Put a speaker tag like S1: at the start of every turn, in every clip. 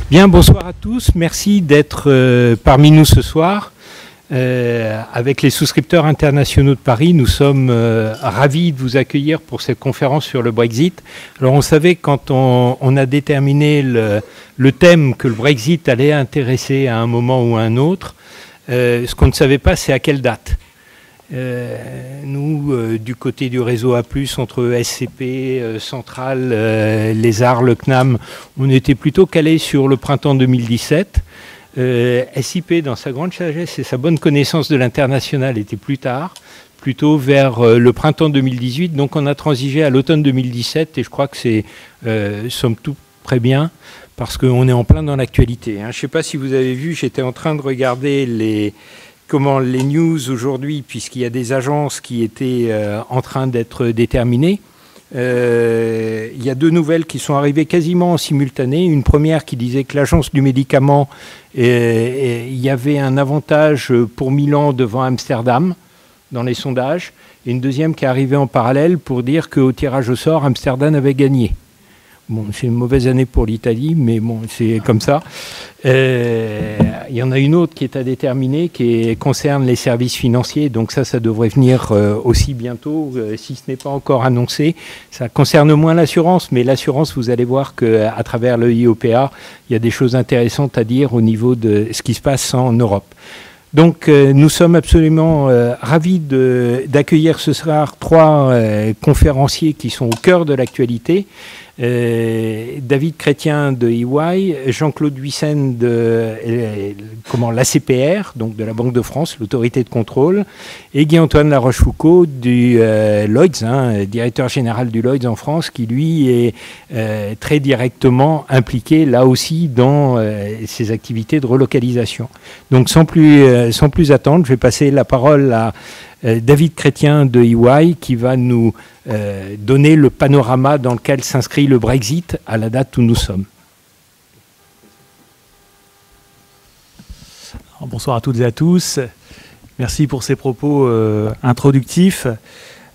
S1: Bien, bonsoir à tous. Merci d'être parmi nous ce soir. Avec les souscripteurs internationaux de Paris, nous sommes ravis de vous accueillir pour cette conférence sur le Brexit. Alors on savait quand on a déterminé le thème que le Brexit allait intéresser à un moment ou à un autre, ce qu'on ne savait pas, c'est à quelle date. Nous, du côté du réseau A+, entre SCP, Centrale, les ARS, le CNAM, on était plutôt calé sur le printemps 2017. SIP, dans sa grande sagesse et sa bonne connaissance de l'international, était plus tard, plutôt vers le printemps 2018. Donc on a transigé à l'automne 2017 et je crois que c'est, somme toute, très bien parce qu'on est en plein dans l'actualité. Je ne sais pas si vous avez vu, j'étais en train de regarder les news aujourd'hui, puisqu'il y a des agences qui étaient en train d'être déterminées. Il y a deux nouvelles qui sont arrivées quasiment en simultané. Une première qui disait que l'agence du médicament, il y avait un avantage pour Milan devant Amsterdam dans les sondages. Et une deuxième qui est arrivée en parallèle pour dire qu'au tirage au sort, Amsterdam avait gagné. Bon, c'est une mauvaise année pour l'Italie, mais bon, c'est comme ça. Il y en a une autre qui est à déterminer, qui concerne les services financiers. Donc ça devrait venir aussi bientôt, si ce n'est pas encore annoncé. Ça concerne moins l'assurance, mais l'assurance, vous allez voir qu'à travers le IOPA, il y a des choses intéressantes à dire au niveau de ce qui se passe en Europe. Donc nous sommes absolument ravis d'accueillir ce soir trois conférenciers qui sont au cœur de l'actualité. David Chrétien de EY, Jean-Claude Huyssen de l'ACPR, donc de la Banque de France, l'autorité de contrôle, et Guy-Antoine Larochefoucauld du Lloyds, directeur général du Lloyds en France, qui lui est très directement impliqué là aussi dans ses activités de relocalisation. Donc sans plus attendre, je vais passer la parole à David Chrétien de EY qui va nous donner le panorama dans lequel s'inscrit le Brexit à la date où nous sommes.
S2: Alors, bonsoir à toutes et à tous. Merci pour ces propos introductifs.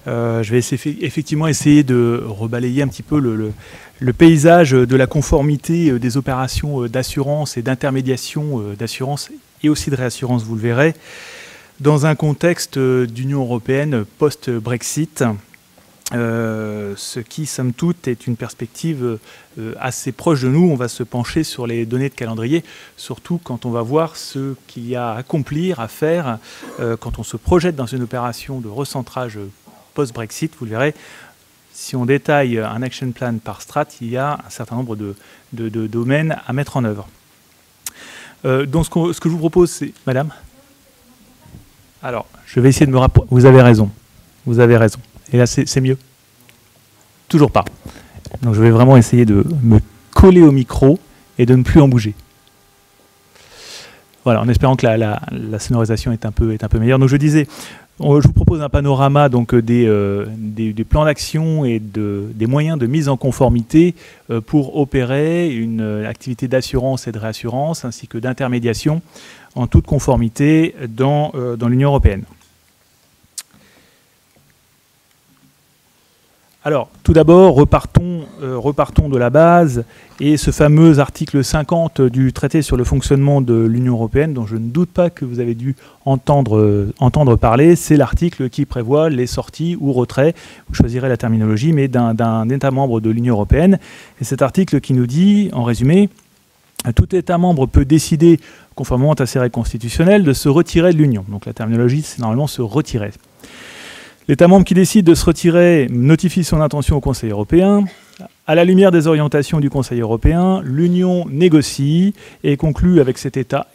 S2: Je vais effectivement essayer de rebalayer un petit peu le paysage de la conformité des opérations d'assurance et d'intermédiation d'assurance et aussi de réassurance, vous le verrez, dans un contexte d'Union européenne post-Brexit, ce qui, somme toute, est une perspective assez proche de nous. On va se pencher sur les données de calendrier, surtout quand on va voir ce qu'il y a à accomplir, à faire, quand on se projette dans une opération de recentrage post-Brexit. Vous le verrez, si on détaille un action plan par strat, il y a un certain nombre de domaines à mettre en œuvre. Donc ce que je vous propose, c'est... Madame ? Alors, je vais essayer de me rapprocher. Vous avez raison. Vous avez raison. Et là, c'est mieux. Toujours pas. Donc, je vais vraiment essayer de me coller au micro et de ne plus en bouger. Voilà, en espérant que la sonorisation est un peu meilleure. Donc, je disais, je vous propose un panorama donc, des plans d'action et des moyens de mise en conformité pour opérer une activité d'assurance et de réassurance, ainsi que d'intermédiation en toute conformité dans l'Union européenne. Alors, tout d'abord, repartons de la base et ce fameux article 50 du traité sur le fonctionnement de l'Union européenne, dont je ne doute pas que vous avez dû entendre parler, c'est l'article qui prévoit les sorties ou retraits, vous choisirez la terminologie, mais d'un État membre de l'Union européenne. Et cet article qui nous dit, en résumé, tout État membre peut décider, conformément à ses règles constitutionnelles, de se retirer de l'Union. Donc la terminologie, c'est normalement se retirer. L'État membre qui décide de se retirer notifie son intention au Conseil européen. À la lumière des orientations du Conseil européen, l'Union négocie et conclut avec cet État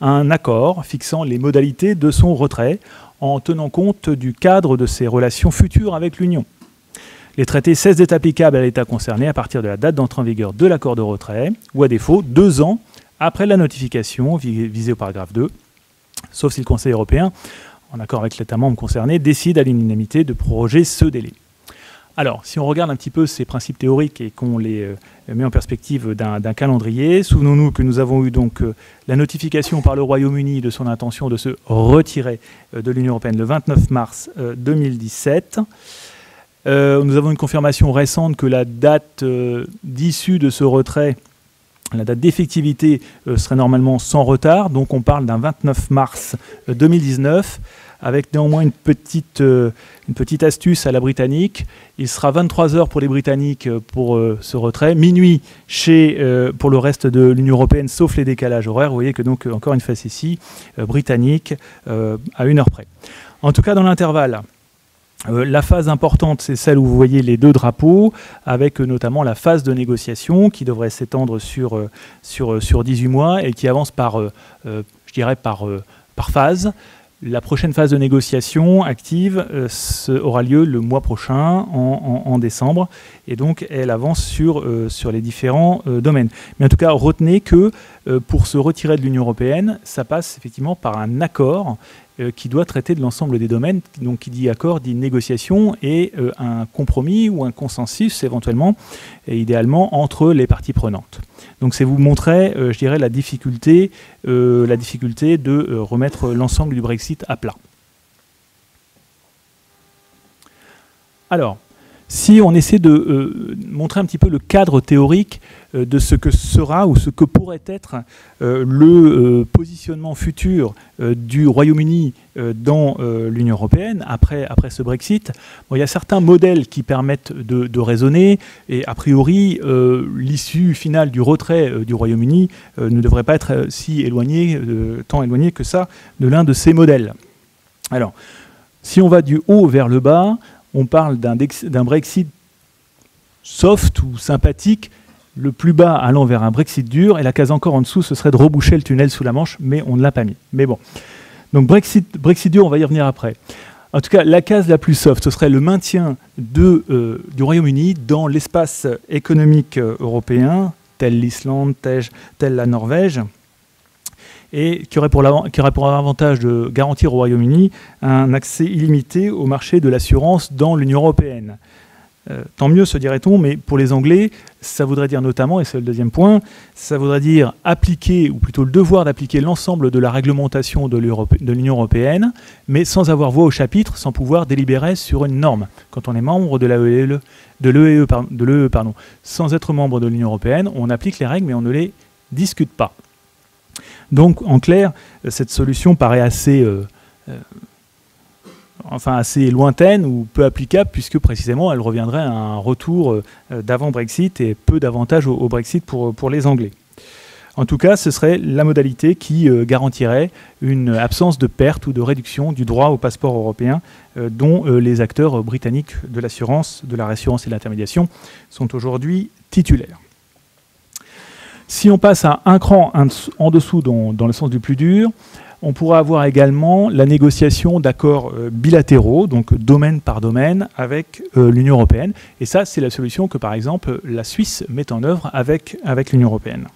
S2: un accord fixant les modalités de son retrait en tenant compte du cadre de ses relations futures avec l'Union. Les traités cessent d'être applicables à l'État concerné à partir de la date d'entrée en vigueur de l'accord de retrait, ou à défaut, 2 ans après la notification visée au paragraphe 2, sauf si le Conseil européen, en accord avec l'État membre concerné, décide à l'unanimité de proroger ce délai. Alors, si on regarde un petit peu ces principes théoriques et qu'on les met en perspective d'un calendrier, souvenons-nous que nous avons eu donc la notification par le Royaume-Uni de son intention de se retirer de l'Union européenne le 29 mars 2017. Nous avons une confirmation récente que la date d'issue de ce retrait La date d'effectivité serait normalement sans retard, donc on parle d'un 29 mars 2019, avec néanmoins une petite astuce à la britannique. Il sera 23 heures pour les Britanniques pour ce retrait, minuit pour le reste de l'Union européenne, sauf les décalages horaires. Vous voyez que donc, encore une face ici, britannique à 1 heure près. En tout cas, dans l'intervalle, la phase importante, c'est celle où vous voyez les 2 drapeaux, avec notamment la phase de négociation qui devrait s'étendre sur 18 mois et qui avance par phase. La prochaine phase de négociation active aura lieu le mois prochain, en décembre, et donc elle avance sur les différents domaines. Mais en tout cas, retenez que pour se retirer de l'Union européenne, ça passe effectivement par un accord qui doit traiter de l'ensemble des domaines. Donc qui dit accord dit négociation et un compromis ou un consensus éventuellement, et idéalement entre les parties prenantes. Donc c'est vous montrer, je dirais, la difficulté de remettre l'ensemble du Brexit à plat. Alors, si on essaie de montrer un petit peu le cadre théorique de ce que sera ou ce que pourrait être le positionnement futur du Royaume-Uni dans l'Union européenne après ce Brexit, bon, il y a certains modèles qui permettent de raisonner, et a priori l'issue finale du retrait du Royaume-Uni ne devrait pas être tant éloignée que ça de l'un de ces modèles. Alors, si on va du haut vers le bas, on parle d'un Brexit soft ou sympathique, le plus bas allant vers un Brexit dur, et la case encore en dessous, ce serait de reboucher le tunnel sous la Manche, mais on ne l'a pas mis. Mais bon, donc Brexit dur, on va y revenir après. En tout cas, la case la plus soft, ce serait le maintien du Royaume-Uni dans l'espace économique européen, tel l'Islande, tel la Norvège, et qui aurait pour avantage de garantir au Royaume-Uni un accès illimité au marché de l'assurance dans l'Union européenne. Tant mieux, se dirait-on, mais pour les Anglais, ça voudrait dire notamment, et c'est le deuxième point, ça voudrait dire appliquer, ou plutôt le devoir d'appliquer l'ensemble de la réglementation de l'Union européenne, mais sans avoir voix au chapitre, sans pouvoir délibérer sur une norme. Quand on est membre de l'EE, sans être membre de l'Union européenne, on applique les règles, mais on ne les discute pas. Donc, en clair, cette solution paraît assez lointaine ou peu applicable, puisque précisément elle reviendrait à un retour d'avant Brexit et peu d'avantages au Brexit pour les Anglais. En tout cas, ce serait la modalité qui garantirait une absence de perte ou de réduction du droit au passeport européen dont les acteurs britanniques de l'assurance, de la réassurance et de l'intermédiation sont aujourd'hui titulaires. Si on passe à un cran en dessous dans le sens du plus dur, on pourra avoir également la négociation d'accords bilatéraux, donc domaine par domaine, avec l'Union européenne. Et ça, c'est la solution que, par exemple, la Suisse met en œuvre avec l'Union européenne.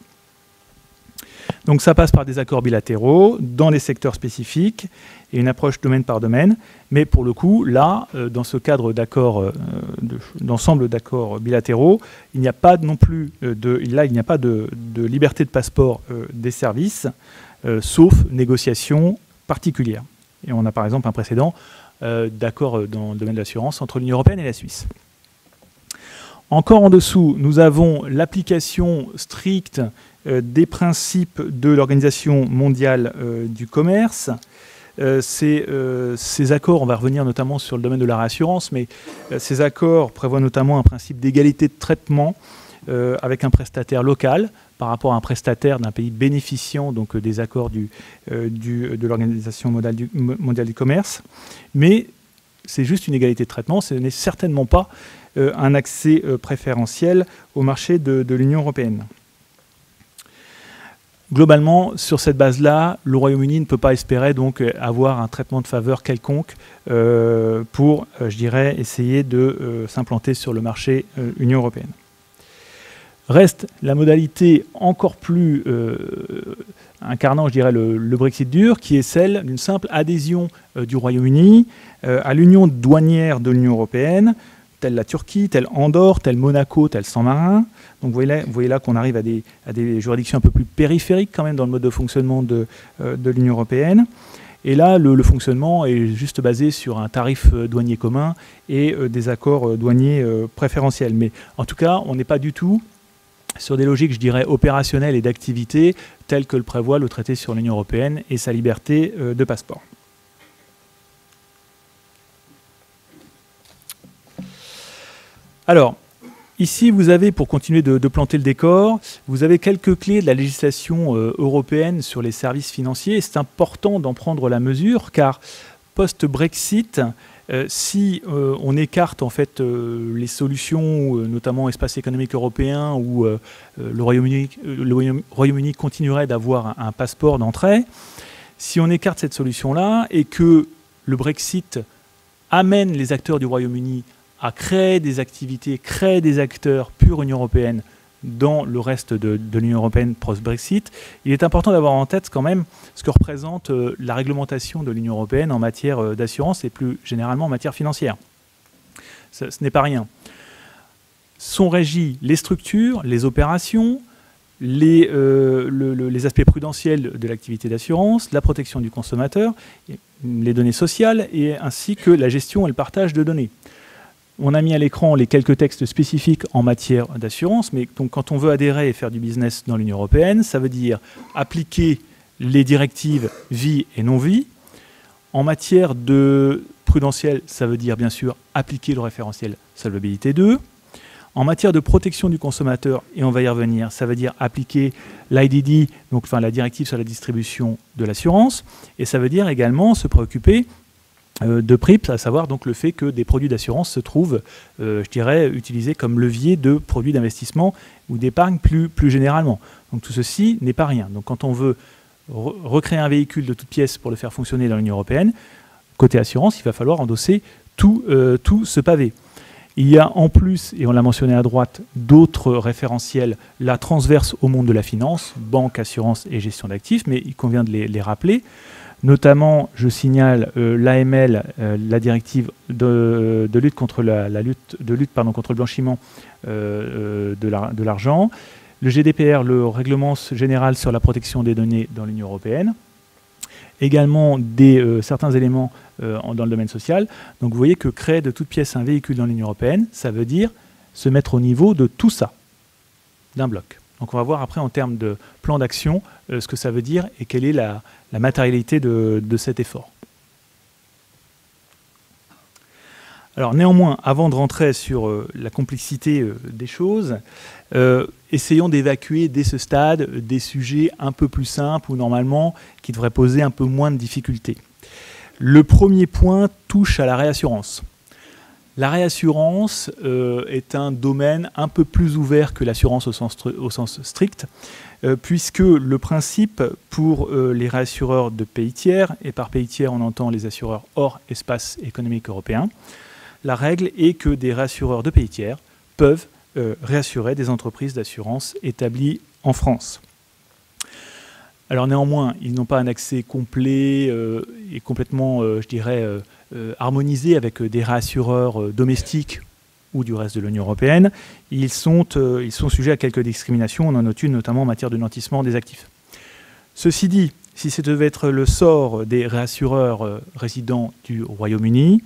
S2: Donc ça passe par des accords bilatéraux dans les secteurs spécifiques et une approche domaine par domaine. Mais pour le coup, là, dans ce cadre d'ensemble d'accords bilatéraux, il n'y a pas non plus de liberté de passeport des services, sauf négociation particulière. Et on a par exemple un précédent d'accord dans le domaine de l'assurance entre l'Union européenne et la Suisse. Encore en dessous, nous avons l'application stricte des principes de l'Organisation mondiale du commerce. Ces accords, on va revenir notamment sur le domaine de la réassurance, mais ces accords prévoient notamment un principe d'égalité de traitement avec un prestataire local par rapport à un prestataire d'un pays bénéficiant donc, des accords de l'Organisation mondiale du commerce. Mais c'est juste une égalité de traitement, ce n'est certainement pas un accès préférentiel au marché de l'Union européenne. Globalement, sur cette base-là, le Royaume-Uni ne peut pas espérer donc avoir un traitement de faveur quelconque pour, je dirais, essayer de s'implanter sur le marché Union européenne. Reste la modalité encore plus incarnant, je dirais, le Brexit dur, qui est celle d'une simple adhésion du Royaume-Uni à l'union douanière de l'Union européenne, telle la Turquie, telle Andorre, telle Monaco, tel San Marin. Donc vous voyez là qu'on arrive à des juridictions un peu plus périphériques quand même dans le mode de fonctionnement de l'Union européenne. Et là, le fonctionnement est juste basé sur un tarif douanier commun et des accords douaniers préférentiels. Mais en tout cas, on n'est pas du tout sur des logiques, je dirais, opérationnelles et d'activité, telles que le prévoit le traité sur l'Union européenne et sa liberté de passeport. Alors, ici, vous avez, pour continuer de planter le décor, vous avez quelques clés de la législation européenne sur les services financiers. C'est important d'en prendre la mesure, car post-Brexit, si on écarte en fait les solutions, notamment espace économique européen, où le Royaume-Uni continuerait d'avoir un passeport d'entrée, si on écarte cette solution-là et que le Brexit amène les acteurs du Royaume-Uni à créer des activités, créer des acteurs pure Union européenne dans le reste de l'Union européenne post-Brexit, il est important d'avoir en tête quand même ce que représente la réglementation de l'Union européenne en matière d'assurance et plus généralement en matière financière. Ce n'est pas rien. Sont régis les structures, les opérations, les aspects prudentiels de l'activité d'assurance, la protection du consommateur, les données sociales, et ainsi que la gestion et le partage de données. On a mis à l'écran les quelques textes spécifiques en matière d'assurance, mais donc quand on veut adhérer et faire du business dans l'Union européenne, ça veut dire appliquer les directives vie et non-vie. En matière de prudentiel, ça veut dire bien sûr appliquer le référentiel Solvabilité 2. En matière de protection du consommateur, et on va y revenir, ça veut dire appliquer l'IDD, donc enfin la directive sur la distribution de l'assurance, et ça veut dire également se préoccuper de PRIPS, à savoir donc le fait que des produits d'assurance se trouvent, je dirais, utilisés comme levier de produits d'investissement ou d'épargne plus généralement. Donc tout ceci n'est pas rien. Donc quand on veut recréer un véhicule de toutes pièces pour le faire fonctionner dans l'Union européenne, côté assurance, il va falloir endosser tout ce pavé. Il y a en plus, et on l'a mentionné à droite, d'autres référentiels, la transverse au monde de la finance, banque, assurance et gestion d'actifs, mais il convient de les rappeler. Notamment, je signale l'AML, la directive de lutte contre contre le blanchiment de l'argent, le GDPR, le règlement général sur la protection des données dans l'Union européenne, également certains éléments dans le domaine social. Donc vous voyez que créer de toute pièce un véhicule dans l'Union européenne, ça veut dire se mettre au niveau de tout ça, d'un bloc. Donc on va voir après en termes de plan d'action ce que ça veut dire et quelle est la matérialité de cet effort. Alors néanmoins, avant de rentrer sur la complexité des choses, essayons d'évacuer dès ce stade des sujets un peu plus simples ou normalement qui devraient poser un peu moins de difficultés. Le premier point touche à la réassurance. La réassurance est un domaine un peu plus ouvert que l'assurance au sens strict, puisque le principe pour les réassureurs de pays tiers, et par pays tiers on entend les assureurs hors espace économique européen, la règle est que des réassureurs de pays tiers peuvent réassurer des entreprises d'assurance établies en France. Alors néanmoins, ils n'ont pas un accès complet et complètement, je dirais, harmonisé avec des réassureurs domestiques ou du reste de l'Union européenne. Ils sont sujets à quelques discriminations, on en note une notamment en matière de nantissement des actifs. Ceci dit, si ce devait être le sort des réassureurs résidents du Royaume-Uni,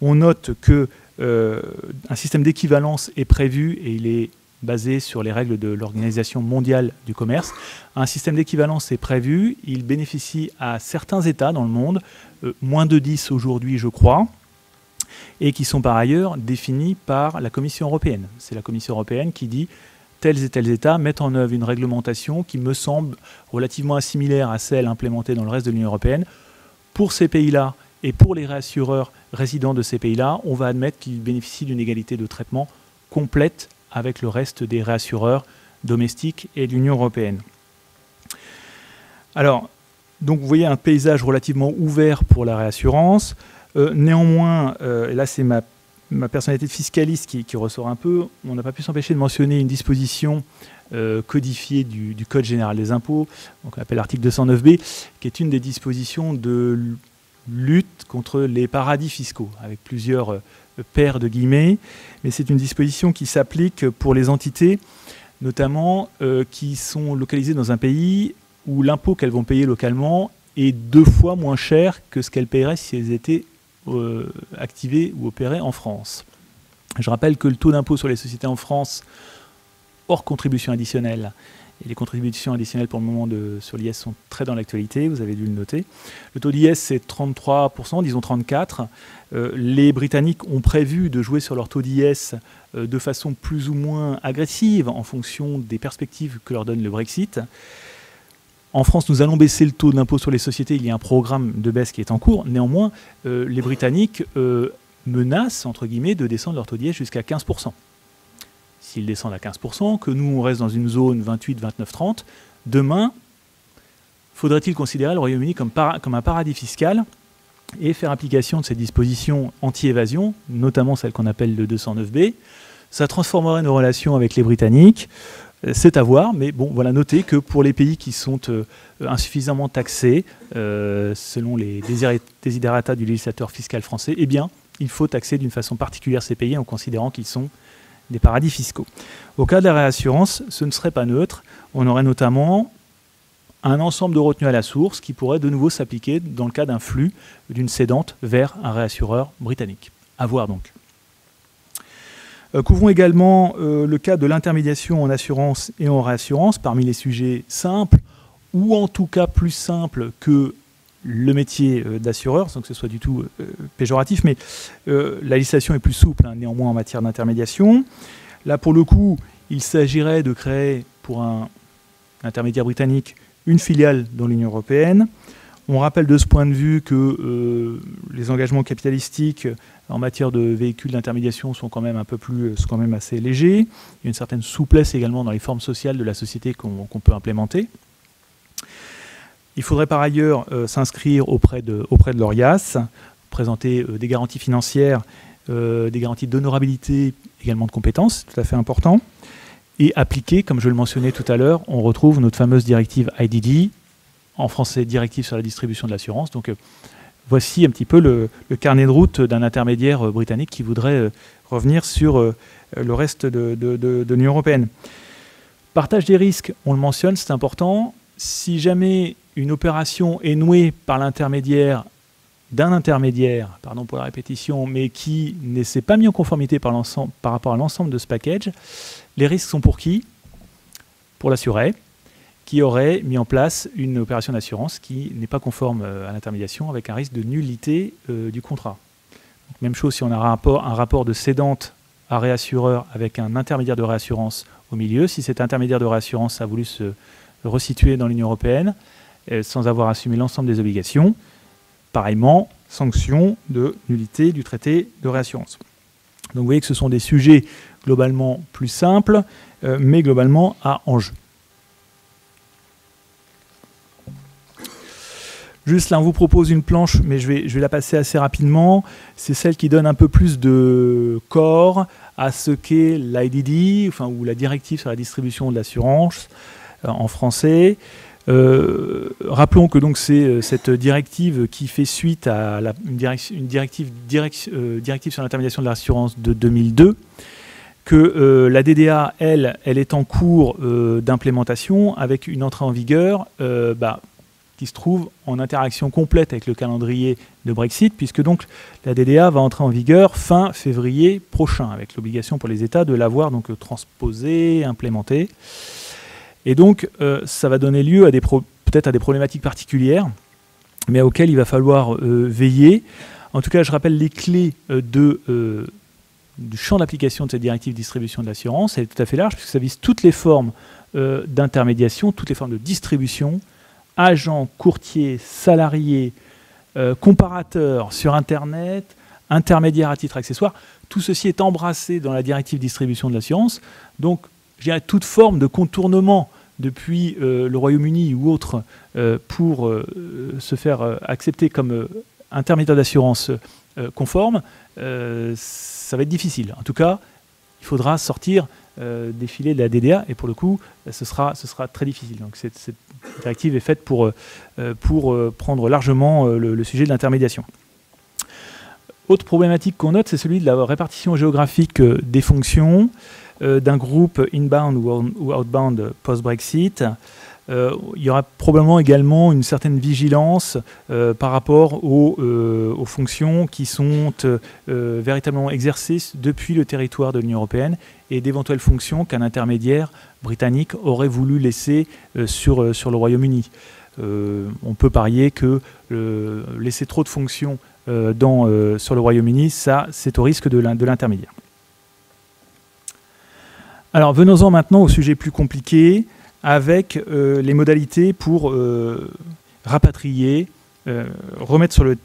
S2: on note qu'un système d'équivalence est prévu et il est basé sur les règles de l'Organisation mondiale du commerce. Un système d'équivalence est prévu, il bénéficie à certains États dans le monde, moins de 10 aujourd'hui je crois, et qui sont par ailleurs définis par la Commission européenne. C'est la Commission européenne qui dit tels et tels États mettent en œuvre une réglementation qui me semble relativement similaire à celle implémentée dans le reste de l'Union européenne. Pour ces pays-là et pour les réassureurs résidents de ces pays-là, on va admettre qu'ils bénéficient d'une égalité de traitement complète avec le reste des réassureurs domestiques et de l'Union européenne. Alors, donc vous voyez un paysage relativement ouvert pour la réassurance. Néanmoins, et là c'est ma personnalité de fiscaliste qui ressort un peu, on n'a pas pu s'empêcher de mentionner une disposition codifiée du Code général des impôts, donc on appelle l'article 209B, qui est une des dispositions de lutte contre les paradis fiscaux, avec plusieurs paires de guillemets, mais c'est une disposition qui s'applique pour les entités, notamment qui sont localisées dans un pays où l'impôt qu'elles vont payer localement est 2 fois moins cher que ce qu'elles paieraient si elles étaient activées ou opérées en France. Je rappelle que le taux d'impôt sur les sociétés en France, hors contribution additionnelle. Et les contributions additionnelles pour le moment sur l'IS sont très dans l'actualité, vous avez dû le noter. Le taux d'IS c'est 33%, disons 34%. Les Britanniques ont prévu de jouer sur leur taux d'IS de façon plus ou moins agressive en fonction des perspectives que leur donne le Brexit. En France, nous allons baisser le taux de l'impôt sur les sociétés. Il y a un programme de baisse qui est en cours. Néanmoins, les Britanniques menacent, entre guillemets, de descendre leur taux d'IS jusqu'à 15%. S'ils descendent à 15%, que nous, on reste dans une zone 28, 29, 30, demain, faudrait-il considérer le Royaume-Uni comme un paradis fiscal et faire application de ces dispositions anti-évasion, notamment celle qu'on appelle le 209B. Ça transformerait nos relations avec les Britanniques. C'est à voir, mais bon, voilà, notez que pour les pays qui sont insuffisamment taxés, selon les desiderata du législateur fiscal français, eh bien, il faut taxer d'une façon particulière ces pays en considérant qu'ils sont des paradis fiscaux. Au cas de la réassurance, ce ne serait pas neutre. On aurait notamment un ensemble de retenues à la source qui pourrait de nouveau s'appliquer dans le cas d'un flux d'une cédante vers un réassureur britannique. À voir donc. Couvrons également le cas de l'intermédiation en assurance et en réassurance parmi les sujets simples, ou en tout cas plus simples que le métier d'assureur, sans que ce soit du tout péjoratif, mais la législation est plus souple, hein, néanmoins en matière d'intermédiation. Là, pour le coup, il s'agirait de créer pour un intermédiaire britannique une filiale dans l'Union européenne. On rappelle de ce point de vue que les engagements capitalistiques en matière de véhicules d'intermédiation sont quand même assez légers. Il y a une certaine souplesse également dans les formes sociales de la société qu'on peut implémenter. Il faudrait par ailleurs s'inscrire auprès de l'ORIAS, présenter des garanties financières, des garanties d'honorabilité, également de compétences, c'est tout à fait important, et appliquer, comme je le mentionnais tout à l'heure, on retrouve notre fameuse directive IDD, en français directive sur la distribution de l'assurance. Donc voici un petit peu le carnet de route d'un intermédiaire britannique qui voudrait revenir sur le reste de l'Union européenne. Partage des risques, on le mentionne, c'est important. Si jamais une opération est nouée par l'intermédiaire d'un intermédiaire, pardon pour la répétition, mais qui ne s'est pas mis en conformité par rapport à l'ensemble de ce package, les risques sont pour qui? Pour l'assuré, qui aurait mis en place une opération d'assurance qui n'est pas conforme à l'intermédiation, avec un risque de nullité du contrat. Donc, même chose si on a un rapport de cédante à réassureur avec un intermédiaire de réassurance au milieu. Si cet intermédiaire de réassurance a voulu se resituer dans l'Union européenne sans avoir assumé l'ensemble des obligations, pareillement, sanction de nullité du traité de réassurance. Donc vous voyez que ce sont des sujets globalement plus simples, mais globalement à enjeu. Juste là, on vous propose une planche, mais je vais la passer assez rapidement. C'est celle qui donne un peu plus de corps à ce qu'est l'IDD, enfin, ou la directive sur la distribution de l'assurance en français. Rappelons que donc c'est cette directive qui fait suite à une directive sur l'intermédiation de l'assurance de 2002, que la DDA, elle est en cours d'implémentation avec une entrée en vigueur qui se trouve en interaction complète avec le calendrier de Brexit, puisque donc la DDA va entrer en vigueur fin février prochain, avec l'obligation pour les États de l'avoir donc transposée, implémentée. Et donc, ça va donner lieu à peut-être à des problématiques particulières, mais auxquelles il va falloir veiller. En tout cas, je rappelle les clés du champ d'application de cette directive distribution de l'assurance. Elle est tout à fait large, puisque ça vise toutes les formes d'intermédiation, toutes les formes de distribution, agents, courtiers, salariés, comparateurs sur Internet, intermédiaires à titre accessoire. Tout ceci est embrassé dans la directive distribution de l'assurance. Donc, je dirais toute forme de contournement depuis le Royaume-Uni ou autre pour se faire accepter comme intermédiaire d'assurance conforme, ça va être difficile. En tout cas, il faudra sortir des filets de la DDA et pour le coup, ce sera très difficile. Donc cette directive est faite pour prendre largement le sujet de l'intermédiation. Autre problématique qu'on note, c'est celui de la répartition géographique des fonctions d'un groupe inbound ou outbound post-Brexit. il y aura probablement également une certaine vigilance par rapport aux fonctions qui sont véritablement exercées depuis le territoire de l'Union européenne et d'éventuelles fonctions qu'un intermédiaire britannique aurait voulu laisser sur le Royaume-Uni. On peut parier que laisser trop de fonctions sur le Royaume-Uni, ça, c'est au risque de l'intermédiaire. Alors, venons-en maintenant au sujet plus compliqué, avec les modalités pour rapatrier, remettre sur le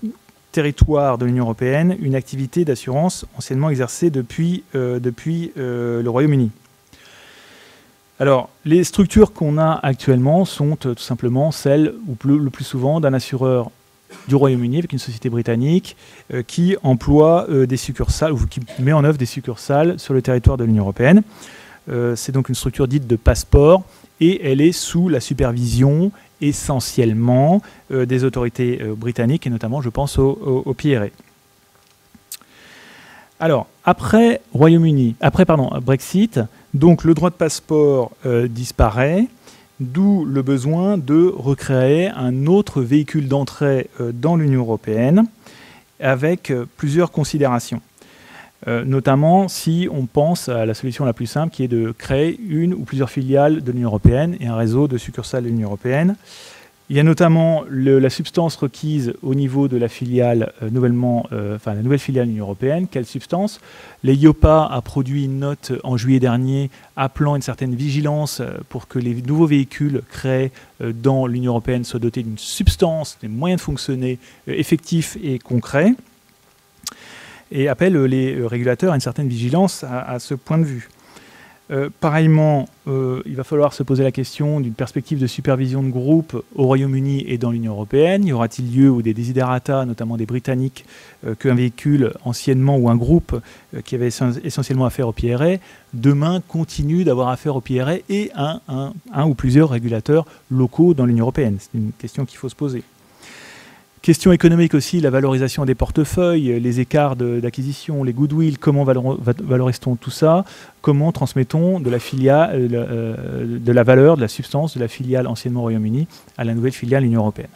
S2: territoire de l'Union européenne une activité d'assurance anciennement exercée depuis le Royaume-Uni. Alors, les structures qu'on a actuellement sont tout simplement celles, ou le plus souvent, d'un assureur du Royaume-Uni avec une société britannique qui emploie des succursales, ou qui met en œuvre des succursales sur le territoire de l'Union européenne. C'est donc une structure dite de passeport, et elle est sous la supervision essentiellement des autorités britanniques, et notamment, je pense, au PRA. Alors, après Brexit, donc le droit de passeport disparaît, d'où le besoin de recréer un autre véhicule d'entrée dans l'Union européenne avec plusieurs considérations. Notamment si on pense à la solution la plus simple qui est de créer une ou plusieurs filiales de l'Union européenne et un réseau de succursales de l'Union européenne. Il y a notamment la substance requise au niveau de la filiale la nouvelle filiale de l'Union européenne. Quelle substance? L'EIOPA a produit une note en juillet dernier appelant une certaine vigilance pour que les nouveaux véhicules créés dans l'Union européenne soient dotés d'une substance, des moyens de fonctionner effectifs et concrets, et appelle les régulateurs à une certaine vigilance à ce point de vue. Pareillement, il va falloir se poser la question d'une perspective de supervision de groupe au Royaume-Uni et dans l'Union européenne. Y aura-t-il lieu où des desiderata, notamment des Britanniques, qu'un véhicule anciennement ou un groupe qui avait essentiellement affaire au PRA, demain continue d'avoir affaire au PRA et un ou plusieurs régulateurs locaux dans l'Union européenne? C'est une question qu'il faut se poser. Question économique aussi, la valorisation des portefeuilles, les écarts d'acquisition, les goodwill, comment valorise-t-on tout ça? Comment transmettons de la valeur, de la substance de la filiale anciennement Royaume-Uni à la nouvelle filiale Union européenne?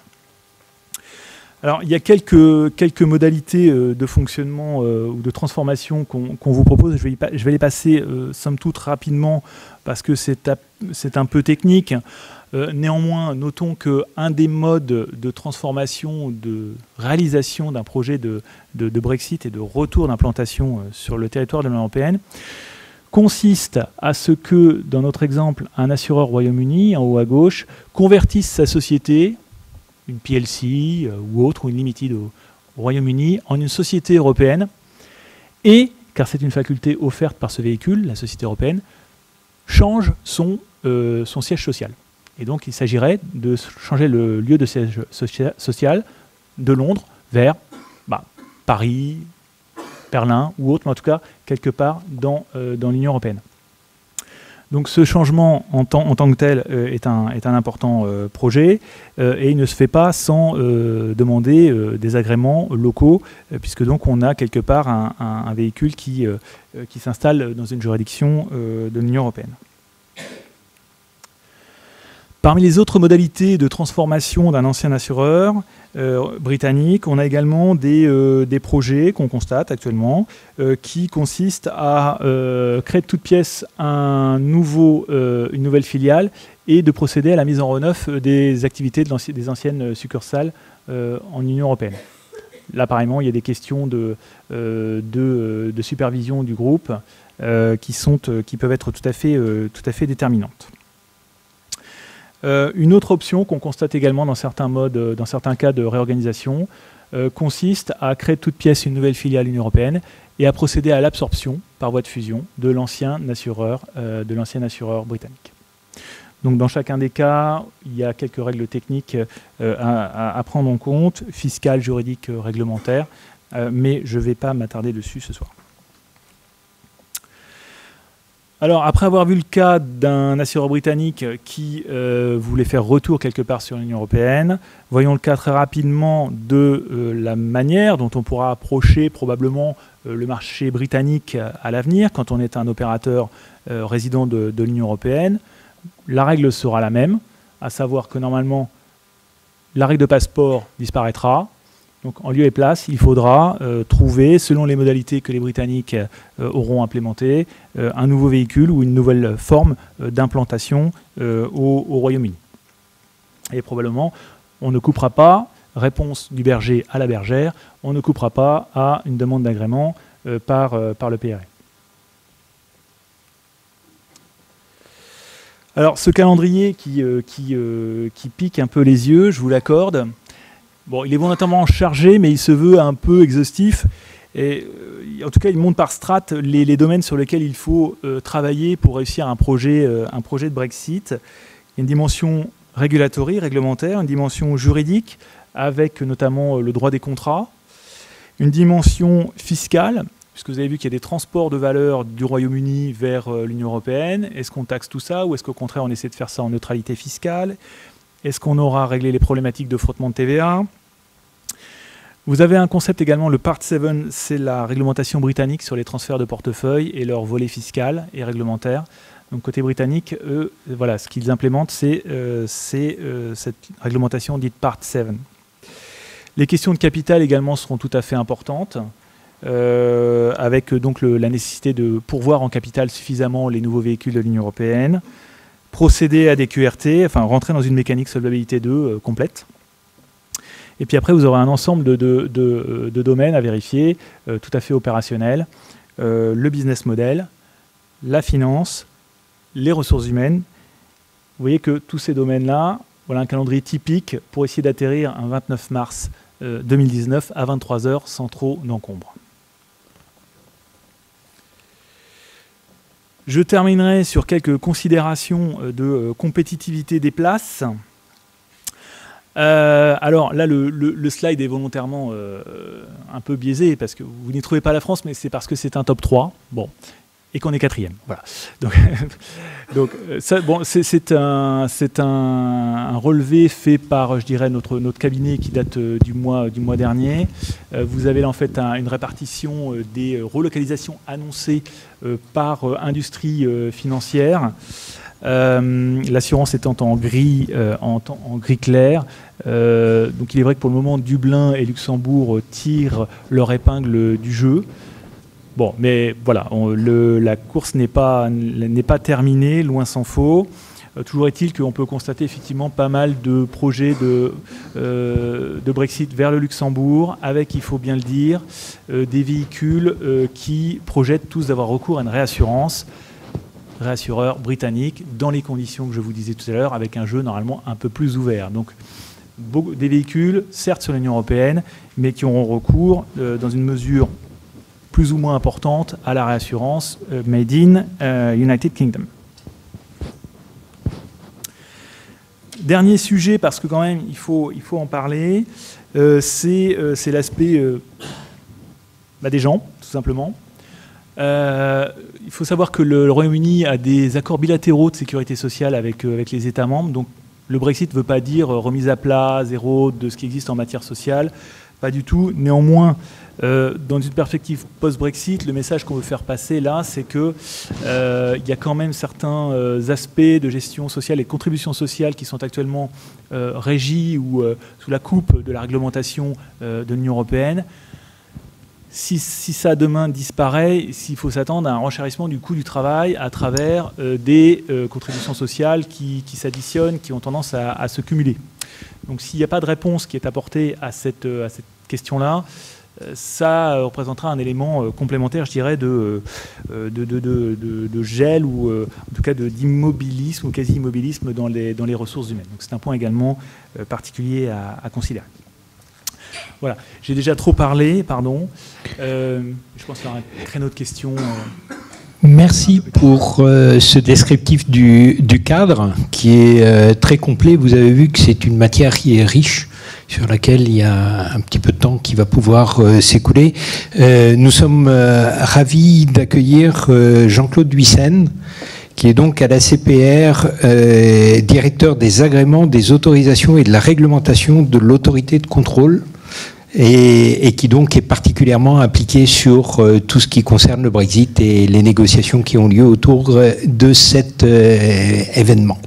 S2: Alors, il y a quelques modalités de fonctionnement ou de transformation qu'on vous propose. Je vais les passer, somme toute, rapidement, parce que c'est un peu technique. Néanmoins, notons qu'un des modes de transformation, de réalisation d'un projet de Brexit et de retour d'implantation sur le territoire de l'Union européenne consiste à ce que, dans notre exemple, un assureur Royaume-Uni, en haut à gauche, convertisse sa société, une PLC ou autre, ou une limited au Royaume-Uni, en une société européenne, et, car c'est une faculté offerte par ce véhicule, la société européenne, change son siège social. Et donc, il s'agirait de changer le lieu de siège social de Londres vers Paris, Berlin ou autre, mais en tout cas, quelque part dans l'Union européenne. Donc, ce changement en tant que tel est un important projet et il ne se fait pas sans demander des agréments locaux, puisque donc on a quelque part un véhicule qui s'installe dans une juridiction de l'Union européenne. Parmi les autres modalités de transformation d'un ancien assureur britannique, on a également des projets qu'on constate actuellement qui consistent à créer de toutes pièces une nouvelle filiale et de procéder à la mise en reneuf des activités des anciennes succursales en Union européenne. Là, pareillement, il y a des questions de supervision du groupe qui peuvent être tout à fait déterminantes. Une autre option qu'on constate également dans certains cas de réorganisation consiste à créer de toutes pièces une nouvelle filiale Union européenne et à procéder à l'absorption par voie de fusion de l'ancien assureur britannique. Donc dans chacun des cas, il y a quelques règles techniques à prendre en compte, fiscales, juridiques, réglementaires, mais je ne vais pas m'attarder dessus ce soir. Alors, après avoir vu le cas d'un assureur britannique qui voulait faire retour quelque part sur l'Union européenne, voyons le cas très rapidement de la manière dont on pourra approcher probablement le marché britannique à l'avenir quand on est un opérateur résident de l'Union européenne. La règle sera la même. à savoir que normalement, la règle de passeport disparaîtra. Donc en lieu et place, il faudra trouver, selon les modalités que les Britanniques auront implémentées, un nouveau véhicule ou une nouvelle forme d'implantation au Royaume-Uni. Et probablement, on ne coupera pas, réponse du berger à la bergère, on ne coupera pas à une demande d'agrément par le PRA. Alors ce calendrier qui pique un peu les yeux, je vous l'accorde. Bon, il est volontairement chargé, mais il se veut un peu exhaustif. Et, en tout cas, il montre par strates les domaines sur lesquels il faut travailler pour réussir un projet de Brexit. Il y a une dimension réglementaire, une dimension juridique, avec notamment le droit des contrats, une dimension fiscale, puisque vous avez vu qu'il y a des transports de valeur du Royaume-Uni vers l'Union européenne. Est-ce qu'on taxe tout ça, ou est-ce qu'au contraire on essaie de faire ça en neutralité fiscale? Est-ce qu'on aura réglé les problématiques de frottement de TVA? Vous avez un concept également, le Part 7, c'est la réglementation britannique sur les transferts de portefeuille et leur volet fiscal et réglementaire. Donc côté britannique, eux, voilà, ce qu'ils implémentent, c'est cette réglementation dite Part 7. Les questions de capital également seront tout à fait importantes, avec donc la nécessité de pourvoir en capital suffisamment les nouveaux véhicules de l'Union européenne, procéder à des QRT, enfin rentrer dans une mécanique solvabilité 2 complète. Et puis après, vous aurez un ensemble de domaines à vérifier, tout à fait opérationnels, le business model, la finance, les ressources humaines. Vous voyez que tous ces domaines-là, voilà un calendrier typique pour essayer d'atterrir un 29 mars 2019 à 23 h sans trop d'encombre. Je terminerai sur quelques considérations de compétitivité des places. Alors là, le slide est volontairement un peu biaisé parce que vous n'y trouvez pas la France, mais c'est parce que c'est un top 3. Bon. Et qu'on est 4e. Voilà. Donc ça, bon, c'est un relevé fait par, je dirais, notre cabinet qui date du mois dernier. Vous avez là en fait une répartition des relocalisations annoncées par industrie financière. L'assurance étant en gris clair. Donc il est vrai que pour le moment, Dublin et Luxembourg tirent leur épingle du jeu. Bon, mais voilà, la course n'est pas terminée, loin s'en faut. Toujours est-il qu'on peut constater effectivement pas mal de projets de Brexit vers le Luxembourg, avec, il faut bien le dire, des véhicules qui projettent tous d'avoir recours à une réassureur britannique, dans les conditions que je vous disais tout à l'heure, avec un jeu normalement un peu plus ouvert. Donc, des véhicules, certes sur l'Union européenne, mais qui auront recours, dans une mesure plus ou moins importante, à la réassurance made in United Kingdom. Dernier sujet, parce que quand même il faut en parler, c'est l'aspect des gens, tout simplement. Il faut savoir que le Royaume-Uni a des accords bilatéraux de sécurité sociale avec les États membres, donc le Brexit ne veut pas dire remise à plat, zéro de ce qui existe en matière sociale, pas du tout. Néanmoins, dans une perspective post-Brexit, le message qu'on veut faire passer là, c'est qu'il y a quand même certains aspects de gestion sociale et de contribution sociale qui sont actuellement régis ou sous la coupe de la réglementation de l'Union européenne. Si ça demain disparaît, s'il faut s'attendre à un renchérissement du coût du travail à travers des contributions sociales qui s'additionnent, qui ont tendance à se cumuler. Donc s'il n'y a pas de réponse qui est apportée à cette question-là, ça représentera un élément complémentaire, je dirais, de gel ou en tout cas d'immobilisme ou quasi-immobilisme dans les ressources humaines. Donc c'est un point également particulier à considérer. Voilà, j'ai déjà trop parlé, pardon. Je pense qu'il y aura un créneau de questions.
S1: Merci pour ce descriptif du cadre qui est très complet. Vous avez vu que c'est une matière qui est riche, sur laquelle il y a un petit peu de temps qui va pouvoir s'écouler. Nous sommes ravis d'accueillir Jean-Claude Huyssen, qui est donc à la CPR, directeur des agréments, des autorisations et de la réglementation de l'autorité de contrôle, et qui donc est particulièrement impliqué sur tout ce qui concerne le Brexit et les négociations qui ont lieu autour de cet événement.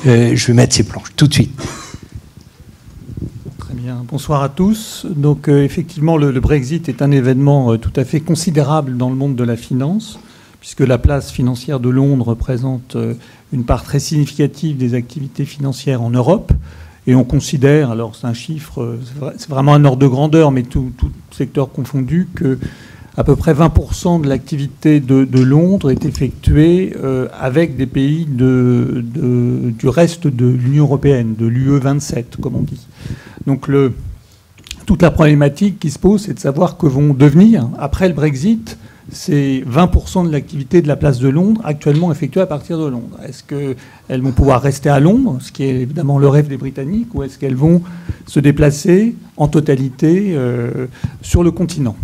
S1: Je vais mettre ces planches tout de suite.
S3: Très bien. Bonsoir à tous. Donc effectivement, le Brexit est un événement tout à fait considérable dans le monde de la finance, puisque la place financière de Londres représente une part très significative des activités financières en Europe. Et on considère, alors c'est un chiffre, c'est vraiment un ordre de grandeur, mais tout secteur confondu, que à peu près 20% de l'activité de Londres est effectuée avec des pays du reste de l'Union européenne, de l'UE 27, comme on dit. Donc toute la problématique qui se pose, c'est de savoir que vont devenir, après le Brexit, c'est 20% de l'activité de la place de Londres actuellement effectuée à partir de Londres. Est-ce qu'elles vont pouvoir rester à Londres, ce qui est évidemment le rêve des Britanniques, ou est-ce qu'elles vont se déplacer en totalité sur le continent?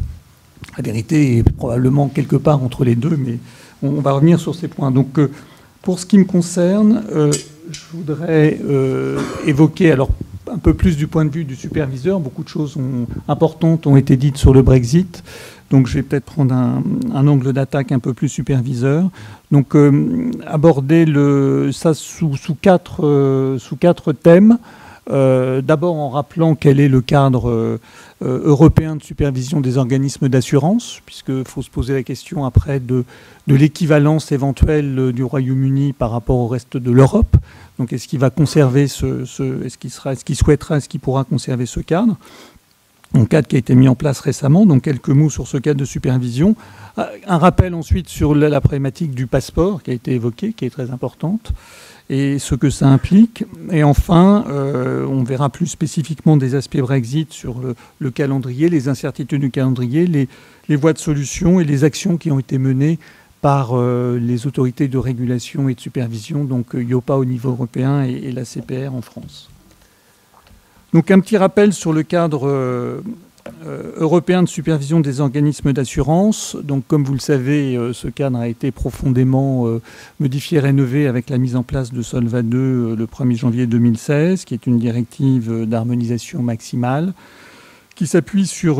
S3: La vérité est probablement quelque part entre les deux, mais on va revenir sur ces points. Donc, pour ce qui me concerne, je voudrais évoquer, alors un peu plus du point de vue du superviseur. Beaucoup de choses importantes ont été dites sur le Brexit. Donc, je vais peut-être prendre un angle d'attaque un peu plus superviseur. Donc, aborder ça sous quatre thèmes. D'abord en rappelant quel est le cadre européen de supervision des organismes d'assurance, puisqu'il faut se poser la question après de l'équivalence éventuelle du Royaume-Uni par rapport au reste de l'Europe. Donc est-ce qu'il va conserver est-ce qu'il souhaitera, est-ce qu'il pourra conserver ce cadre? Un cadre qui a été mis en place récemment, donc quelques mots sur ce cadre de supervision. Un rappel ensuite sur la problématique du passeport qui a été évoquée, qui est très importante, et ce que ça implique. Et enfin, on verra plus spécifiquement des aspects Brexit sur le calendrier, les incertitudes du calendrier, les voies de solution et les actions qui ont été menées par les autorités de régulation et de supervision, donc IOPA au niveau européen et la CPR en France. Donc un petit rappel sur le cadre européen de supervision des organismes d'assurance. Donc comme vous le savez, ce cadre a été profondément modifié, rénové avec la mise en place de Solva II le 1er janvier 2016, qui est une directive d'harmonisation maximale, qui s'appuie sur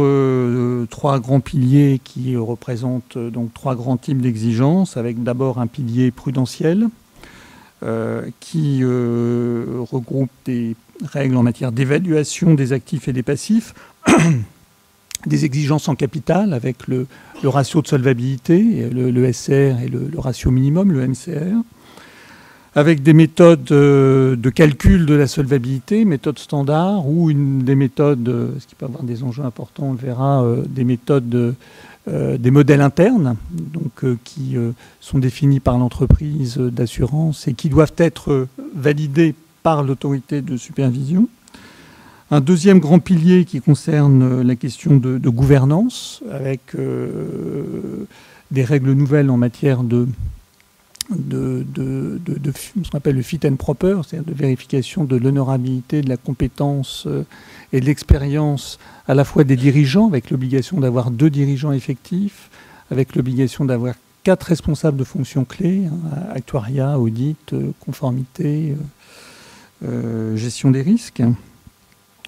S3: trois grands piliers qui représentent donc trois grands types d'exigences, avec d'abord un pilier prudentiel, qui regroupe des règles en matière d'évaluation des actifs et des passifs, des exigences en capital avec le ratio de solvabilité, le SCR et le ratio minimum, le MCR, avec des méthodes de calcul de la solvabilité, méthodes standards, ou des méthodes, ce qui peut avoir des enjeux importants, on le verra, des méthodes, des modèles internes, donc qui sont définis par l'entreprise d'assurance et qui doivent être validés par l'autorité de supervision. Un deuxième grand pilier qui concerne la question de gouvernance, avec des règles nouvelles en matière de ce qu'on appelle le fit and proper, c'est-à-dire de vérification de l'honorabilité, de la compétence et de l'expérience à la fois des dirigeants, avec l'obligation d'avoir 2 dirigeants effectifs, avec l'obligation d'avoir 4 responsables de fonctions clés, actuariat, audit, conformité, gestion des risques.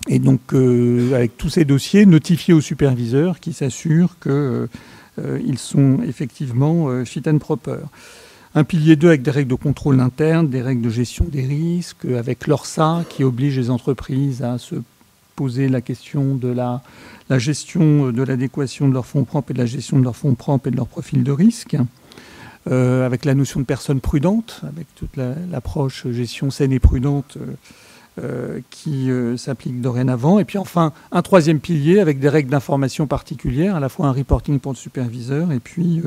S3: Et donc, avec tous ces dossiers, notifiés aux superviseurs qui s'assurent qu'ils sont effectivement fit and proper. Un pilier 2 avec des règles de contrôle interne, des règles de gestion des risques, avec l'ORSA qui oblige les entreprises à se poser la question de la gestion de l'adéquation de leurs fonds propres et de la gestion de leurs fonds propres et de leur profil de risque. Avec la notion de personne prudente, avec toute l'approche gestion saine et prudente qui s'applique dorénavant. Et puis enfin, un troisième pilier avec des règles d'information particulières, à la fois un reporting pour le superviseur et puis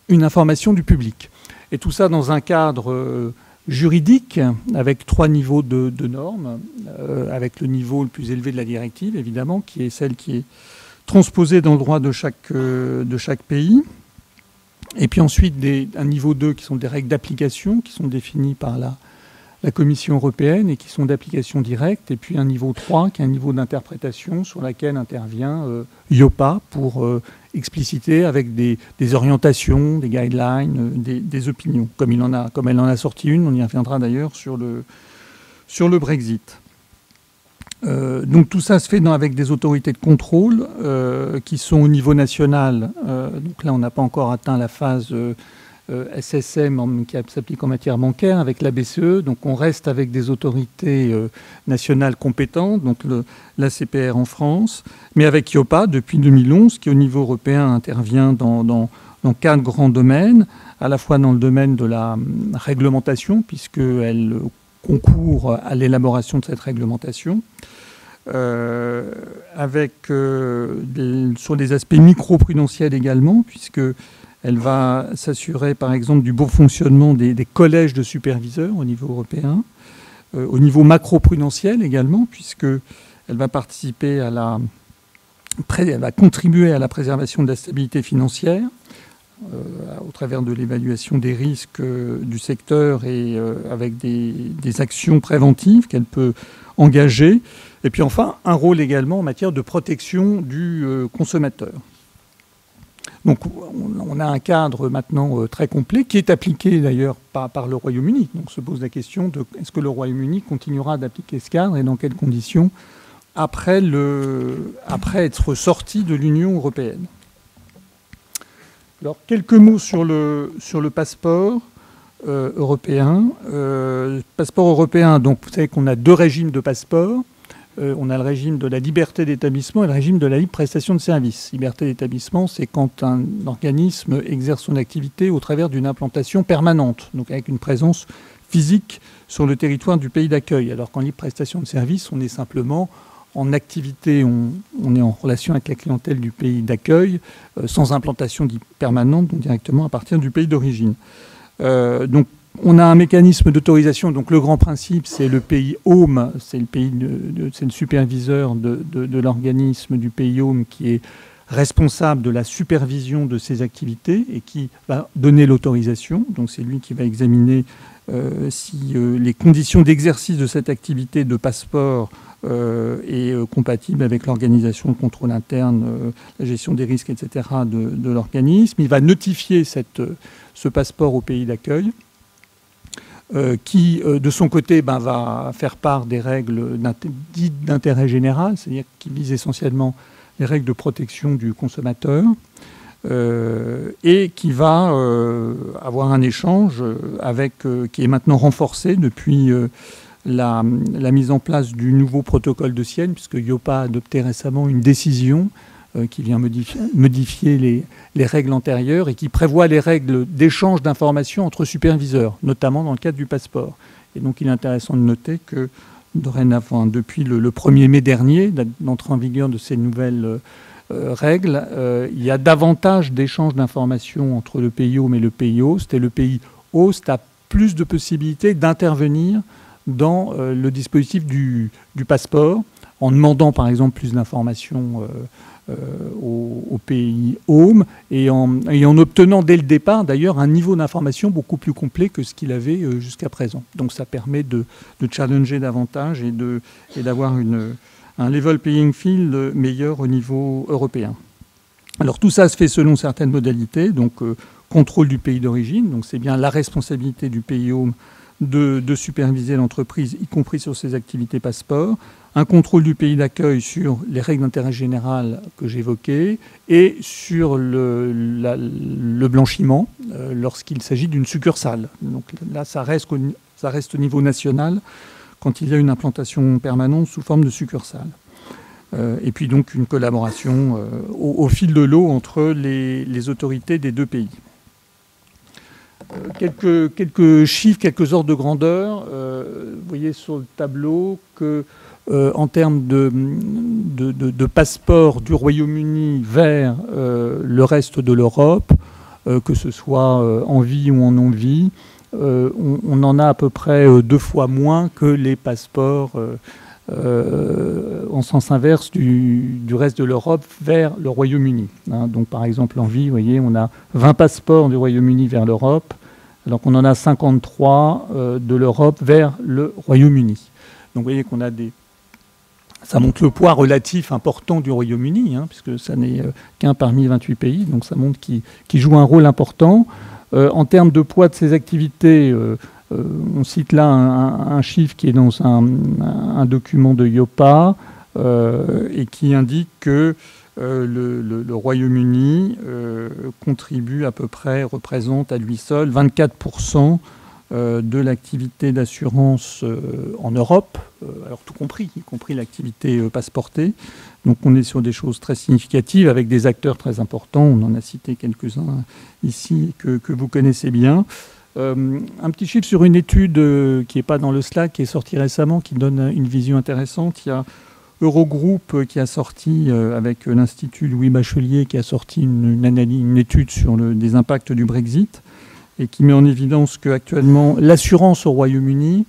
S3: une information du public. Et tout ça dans un cadre juridique avec 3 niveaux de normes, avec le niveau le plus élevé de la directive, évidemment, qui est celle qui est transposée dans le droit de chaque pays. Et puis ensuite, un niveau 2 qui sont des règles d'application qui sont définies par la Commission européenne et qui sont d'application directe. Et puis un niveau 3 qui est un niveau d'interprétation sur laquelle intervient IOPA pour expliciter avec des orientations, des guidelines, des opinions. Comme elle en a sorti une, on y reviendra d'ailleurs sur le Brexit. Donc tout ça se fait avec des autorités de contrôle qui sont au niveau national. Donc là, on n'a pas encore atteint la phase SSM qui s'applique en matière bancaire, avec la BCE. Donc on reste avec des autorités nationales compétentes, donc l'ACPR en France, mais avec IOPA depuis 2011, qui au niveau européen intervient dans 4 grands domaines, à la fois dans le domaine de la réglementation, puisqu'elle concourt à l'élaboration de cette réglementation, sur des aspects micro-prudentiels également, puisqu'elle va s'assurer par exemple du bon fonctionnement des collèges de superviseurs au niveau européen, au niveau macro-prudentiel également, puisqu'elle va participer elle va contribuer à la préservation de la stabilité financière, au travers de l'évaluation des risques du secteur et avec des actions préventives qu'elle peut engager. Et puis enfin, un rôle également en matière de protection du consommateur. Donc on a un cadre maintenant très complet qui est appliqué d'ailleurs par le Royaume-Uni. Donc se pose la question de est-ce que le Royaume-Uni continuera d'appliquer ce cadre et dans quelles conditions après être sorti de l'Union européenne. Alors, quelques mots sur le passeport européen. Passeport européen, donc vous savez qu'on a 2 régimes de passeport. On a le régime de la liberté d'établissement et le régime de la libre prestation de services. Liberté d'établissement, c'est quand un organisme exerce son activité au travers d'une implantation permanente, donc avec une présence physique sur le territoire du pays d'accueil. Alors qu'en libre prestation de services, on est simplement en activité, on est en relation avec la clientèle du pays d'accueil, sans implantation permanente, donc directement à partir du pays d'origine. Donc on a un mécanisme d'autorisation. Donc le grand principe, c'est le pays home, c'est le superviseur de l'organisme du pays home qui est responsable de la supervision de ces activités et qui va donner l'autorisation. Donc c'est lui qui va examiner si les conditions d'exercice de cette activité de passeport est compatible avec l'organisation, le contrôle interne, la gestion des risques, etc. de l'organisme. Il va notifier ce passeport au pays d'accueil qui, de son côté, va faire part des règles dites d'intérêt général, c'est-à-dire qui visent essentiellement les règles de protection du consommateur, et qui va avoir un échange qui est maintenant renforcé depuis la mise en place du nouveau protocole de Sienne, puisque IOPA a adopté récemment une décision qui vient modifier les règles antérieures et qui prévoit les règles d'échange d'informations entre superviseurs, notamment dans le cadre du passeport. Et donc il est intéressant de noter que dorénavant, depuis le 1er mai dernier, l'entrée en vigueur de ces nouvelles règles, il y a davantage d'échanges d'informations entre le pays home et le pays host, et le pays host a plus de possibilités d'intervenir dans le dispositif du passeport, en demandant par exemple plus d'informations au pays home et en obtenant dès le départ d'ailleurs un niveau d'information beaucoup plus complet que ce qu'il avait jusqu'à présent. Donc ça permet de challenger davantage et d'avoir un level playing field meilleur au niveau européen. Alors tout ça se fait selon certaines modalités, donc contrôle du pays d'origine, donc c'est bien la responsabilité du pays home de superviser l'entreprise, y compris sur ses activités passeport, un contrôle du pays d'accueil sur les règles d'intérêt général que j'évoquais et sur le blanchiment lorsqu'il s'agit d'une succursale. Donc là, ça reste au niveau national quand il y a une implantation permanente sous forme de succursale. Et puis donc une collaboration au fil de l'eau entre les autorités des 2 pays. Quelques chiffres, quelques ordres de grandeur. Vous voyez sur le tableau que en termes de passeport du Royaume-Uni vers le reste de l'Europe, que ce soit en vie ou en non-vie, on en a à peu près 2 fois moins que les passeports en sens inverse du reste de l'Europe vers le Royaume-Uni. Donc par exemple en vie, vous voyez, on a 20 passeports du Royaume-Uni vers l'Europe, alors qu'on en a 53 de l'Europe vers le Royaume-Uni. Donc vous voyez qu'on a ça montre le poids relatif important du Royaume-Uni, puisque ça n'est qu'un parmi 28 pays, donc ça montre qu'il joue un rôle important. En termes de poids de ces activités, on cite là un chiffre qui est dans un document de IOPA et qui indique que le Royaume-Uni contribue représente à lui seul 24% de l'activité d'assurance en Europe, alors tout compris, y compris l'activité passeportée. Donc on est sur des choses très significatives avec des acteurs très importants. On en a cité quelques-uns ici que vous connaissez bien. Un petit chiffre sur une étude qui n'est pas dans le Slack, qui est sortie récemment, qui donne une vision intéressante. Il y a Eurogroup qui a sorti, avec l'Institut Louis Bachelier, qui a sorti une étude sur des impacts du Brexit et qui met en évidence qu'actuellement, l'assurance au Royaume-Uni,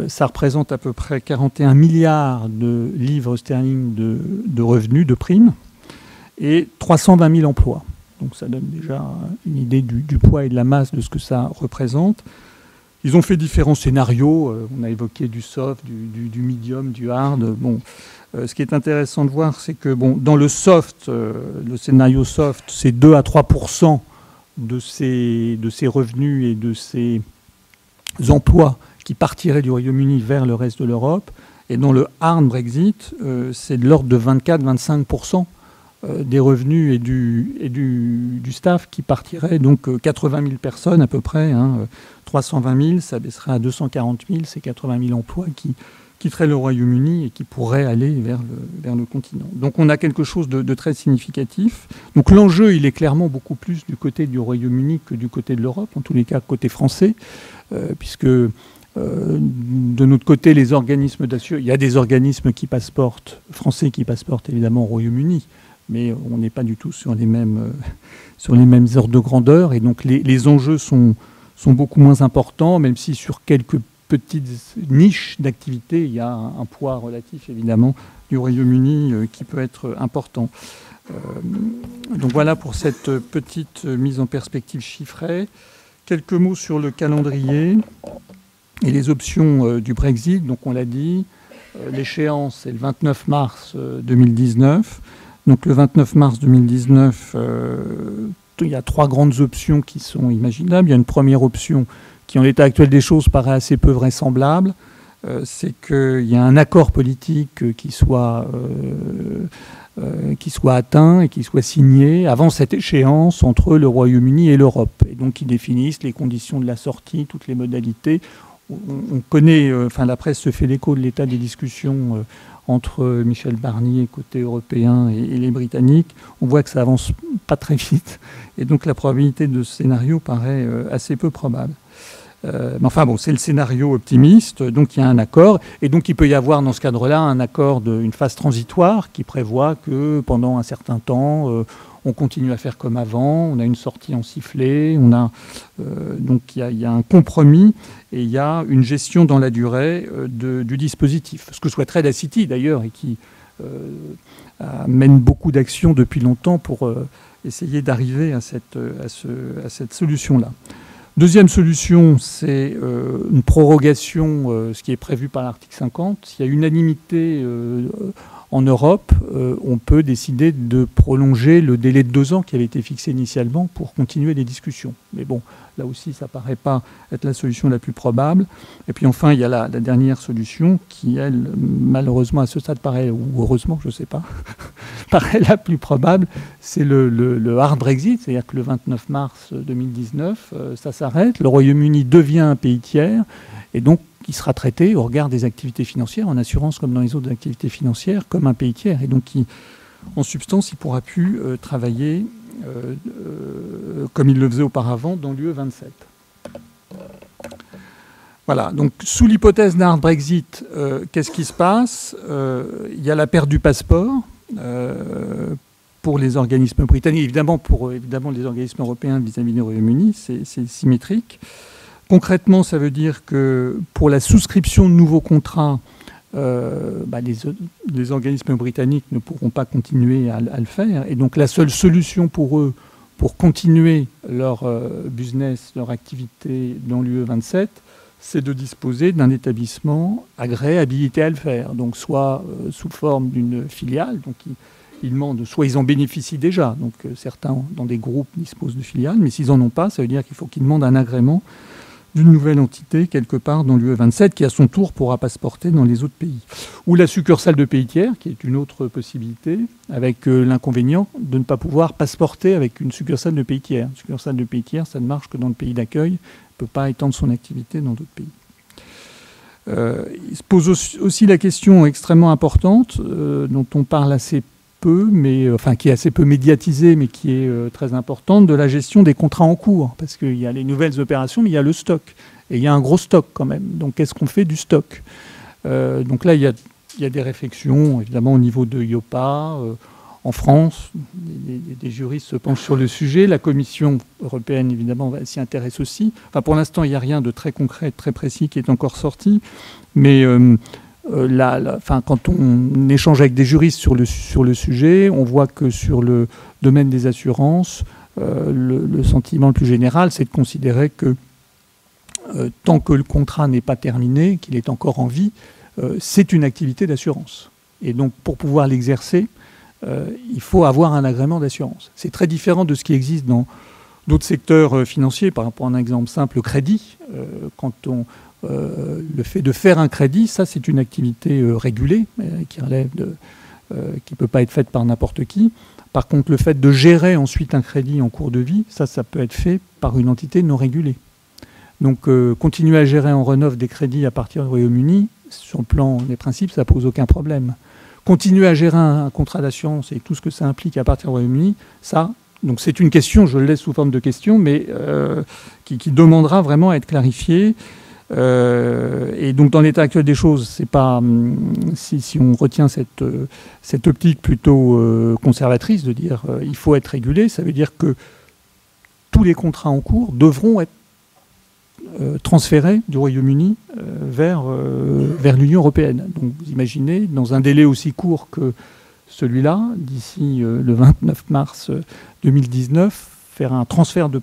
S3: ça représente à peu près 41 milliards de livres sterling de revenus, de primes, et 320 000 emplois. Donc ça donne déjà une idée du poids et de la masse de ce que ça représente. Ils ont fait différents scénarios. On a évoqué du soft, du medium, du hard. Bon, ce qui est intéressant de voir, c'est que dans le soft, le scénario soft, c'est 2 à 3% de ces revenus et de ces emplois qui partiraient du Royaume-Uni vers le reste de l'Europe. Et dans le hard Brexit, c'est de l'ordre de 24-25% des revenus et du staff qui partiraient. Donc 80 000 personnes à peu près, 320 000, ça baisserait à 240 000, c'est 80 000 emplois qui quitteraient le Royaume-Uni et qui pourraient aller vers le continent. Donc on a quelque chose de très significatif. Donc l'enjeu, il est clairement beaucoup plus du côté du Royaume-Uni que du côté de l'Europe, en tous les cas côté français, puisque de notre côté, les organismes d'assurance, il y a des organismes français qui passeportent évidemment au Royaume-Uni, mais on n'est pas du tout sur les mêmes ordres de grandeur, et donc les enjeux sont beaucoup moins importants, même si sur quelques petites niches d'activité, il y a un poids relatif évidemment du Royaume-Uni qui peut être important. Donc voilà pour cette petite mise en perspective chiffrée. Quelques mots sur le calendrier et les options du Brexit. Donc on l'a dit, l'échéance est le 29 mars 2019. Donc le 29 mars 2019, il y a 3 grandes options qui sont imaginables. Il y a une première option qui, en l'état actuel des choses, paraît assez peu vraisemblable. C'est qu'il y a un accord politique qui soit atteint et qui soit signé avant cette échéance entre le Royaume-Uni et l'Europe. Et donc qui définissent les conditions de la sortie, toutes les modalités. On connaît, la presse se fait l'écho de l'état des discussions entre Michel Barnier, côté européen, et les Britanniques. On voit que ça avance pas très vite. Et donc la probabilité de ce scénario paraît assez peu probable. Mais enfin bon, c'est le scénario optimiste, donc il y a un accord, et donc il peut y avoir dans ce cadre-là un accord une phase transitoire qui prévoit que pendant un certain temps, on continue à faire comme avant, on a une sortie en sifflet, donc il y a un compromis et il y a une gestion dans la durée du dispositif. Ce que souhaiterait la City d'ailleurs et qui mène beaucoup d'actions depuis longtemps pour essayer d'arriver à cette solution-là. Deuxième solution, c'est une prorogation, ce qui est prévu par l'article 50. S'il y a unanimité en Europe, on peut décider de prolonger le délai de 2 ans qui avait été fixé initialement pour continuer les discussions. Mais bon, là aussi, ça ne paraît pas être la solution la plus probable. Et puis enfin, il y a la dernière solution qui, elle, malheureusement, à ce stade paraît, ou heureusement, je ne sais pas, paraît la plus probable. C'est le hard Brexit, c'est-à-dire que le 29 mars 2019, ça s'arrête. Le Royaume-Uni devient un pays tiers et donc qui sera traité au regard des activités financières, en assurance comme dans les autres activités financières, comme un pays tiers. Et donc, en substance, il ne pourra plus travailler comme il le faisait auparavant dans l'UE 27. Voilà, donc sous l'hypothèse d'un hard Brexit, qu'est-ce qui se passe ? Il y a la perte du passeport pour les organismes britanniques, évidemment pour les organismes européens vis-à-vis du Royaume-Uni, c'est symétrique. Concrètement, ça veut dire que pour la souscription de nouveaux contrats, les organismes britanniques ne pourront pas continuer à le faire. Et donc la seule solution pour eux, pour continuer leur business, leur activité dans l'UE 27, c'est de disposer d'un établissement agréé, habilité à le faire. Donc soit sous forme d'une filiale, donc ils demandent, soit ils en bénéficient déjà, donc certains dans des groupes disposent de filiales, mais s'ils n'en ont pas, ça veut dire qu'il faut qu'ils demandent un agrément d'une nouvelle entité quelque part dans l'UE27 qui, à son tour, pourra passeporter dans les autres pays. Ou la succursale de pays tiers, qui est une autre possibilité, avec l'inconvénient de ne pas pouvoir passeporter avec une succursale de pays tiers. Une succursale de pays tiers, ça ne marche que dans le pays d'accueil, ne peut pas étendre son activité dans d'autres pays. Il se pose aussi la question extrêmement importante, dont on parle assez peu, mais, enfin qui est assez peu médiatisée, mais qui est très importante, de la gestion des contrats en cours. Parce qu'il y a les nouvelles opérations, mais il y a le stock. Et il y a un gros stock quand même. Donc qu'est-ce qu'on fait du stock? Donc là, il y a des réflexions, évidemment, au niveau de IOPA. En France, des juristes se penchent sur le sujet. La Commission européenne, évidemment, s'y intéresse aussi. Enfin, pour l'instant, il n'y a rien de très concret, de très précis qui est encore sorti. Mais quand on échange avec des juristes sur le sujet, on voit que sur le domaine des assurances, le sentiment le plus général, c'est de considérer que tant que le contrat n'est pas terminé, qu'il est encore en vie, c'est une activité d'assurance. Et donc, pour pouvoir l'exercer, il faut avoir un agrément d'assurance. C'est très différent de ce qui existe dans d'autres secteurs financiers. Par rapport à un exemple simple, le crédit. Le fait de faire un crédit, ça c'est une activité régulée qui relève qui ne peut pas être faite par n'importe qui. Par contre, le fait de gérer ensuite un crédit en cours de vie, ça peut être fait par une entité non régulée. Donc continuer à gérer en run-off des crédits à partir du Royaume-Uni, sur le plan des principes, ça pose aucun problème. Continuer à gérer un contrat d'assurance et tout ce que ça implique à partir du Royaume-Uni, ça, donc c'est une question, je le laisse sous forme de question, mais qui demandera vraiment à être clarifiée. Et donc dans l'état actuel des choses, c'est pas si on retient cette optique plutôt conservatrice de dire il faut être régulé, ça veut dire que tous les contrats en cours devront être transférés du Royaume-Uni vers l'Union européenne. Donc vous imaginez, dans un délai aussi court que celui-là, d'ici le 29 mars 2019, faire des transferts de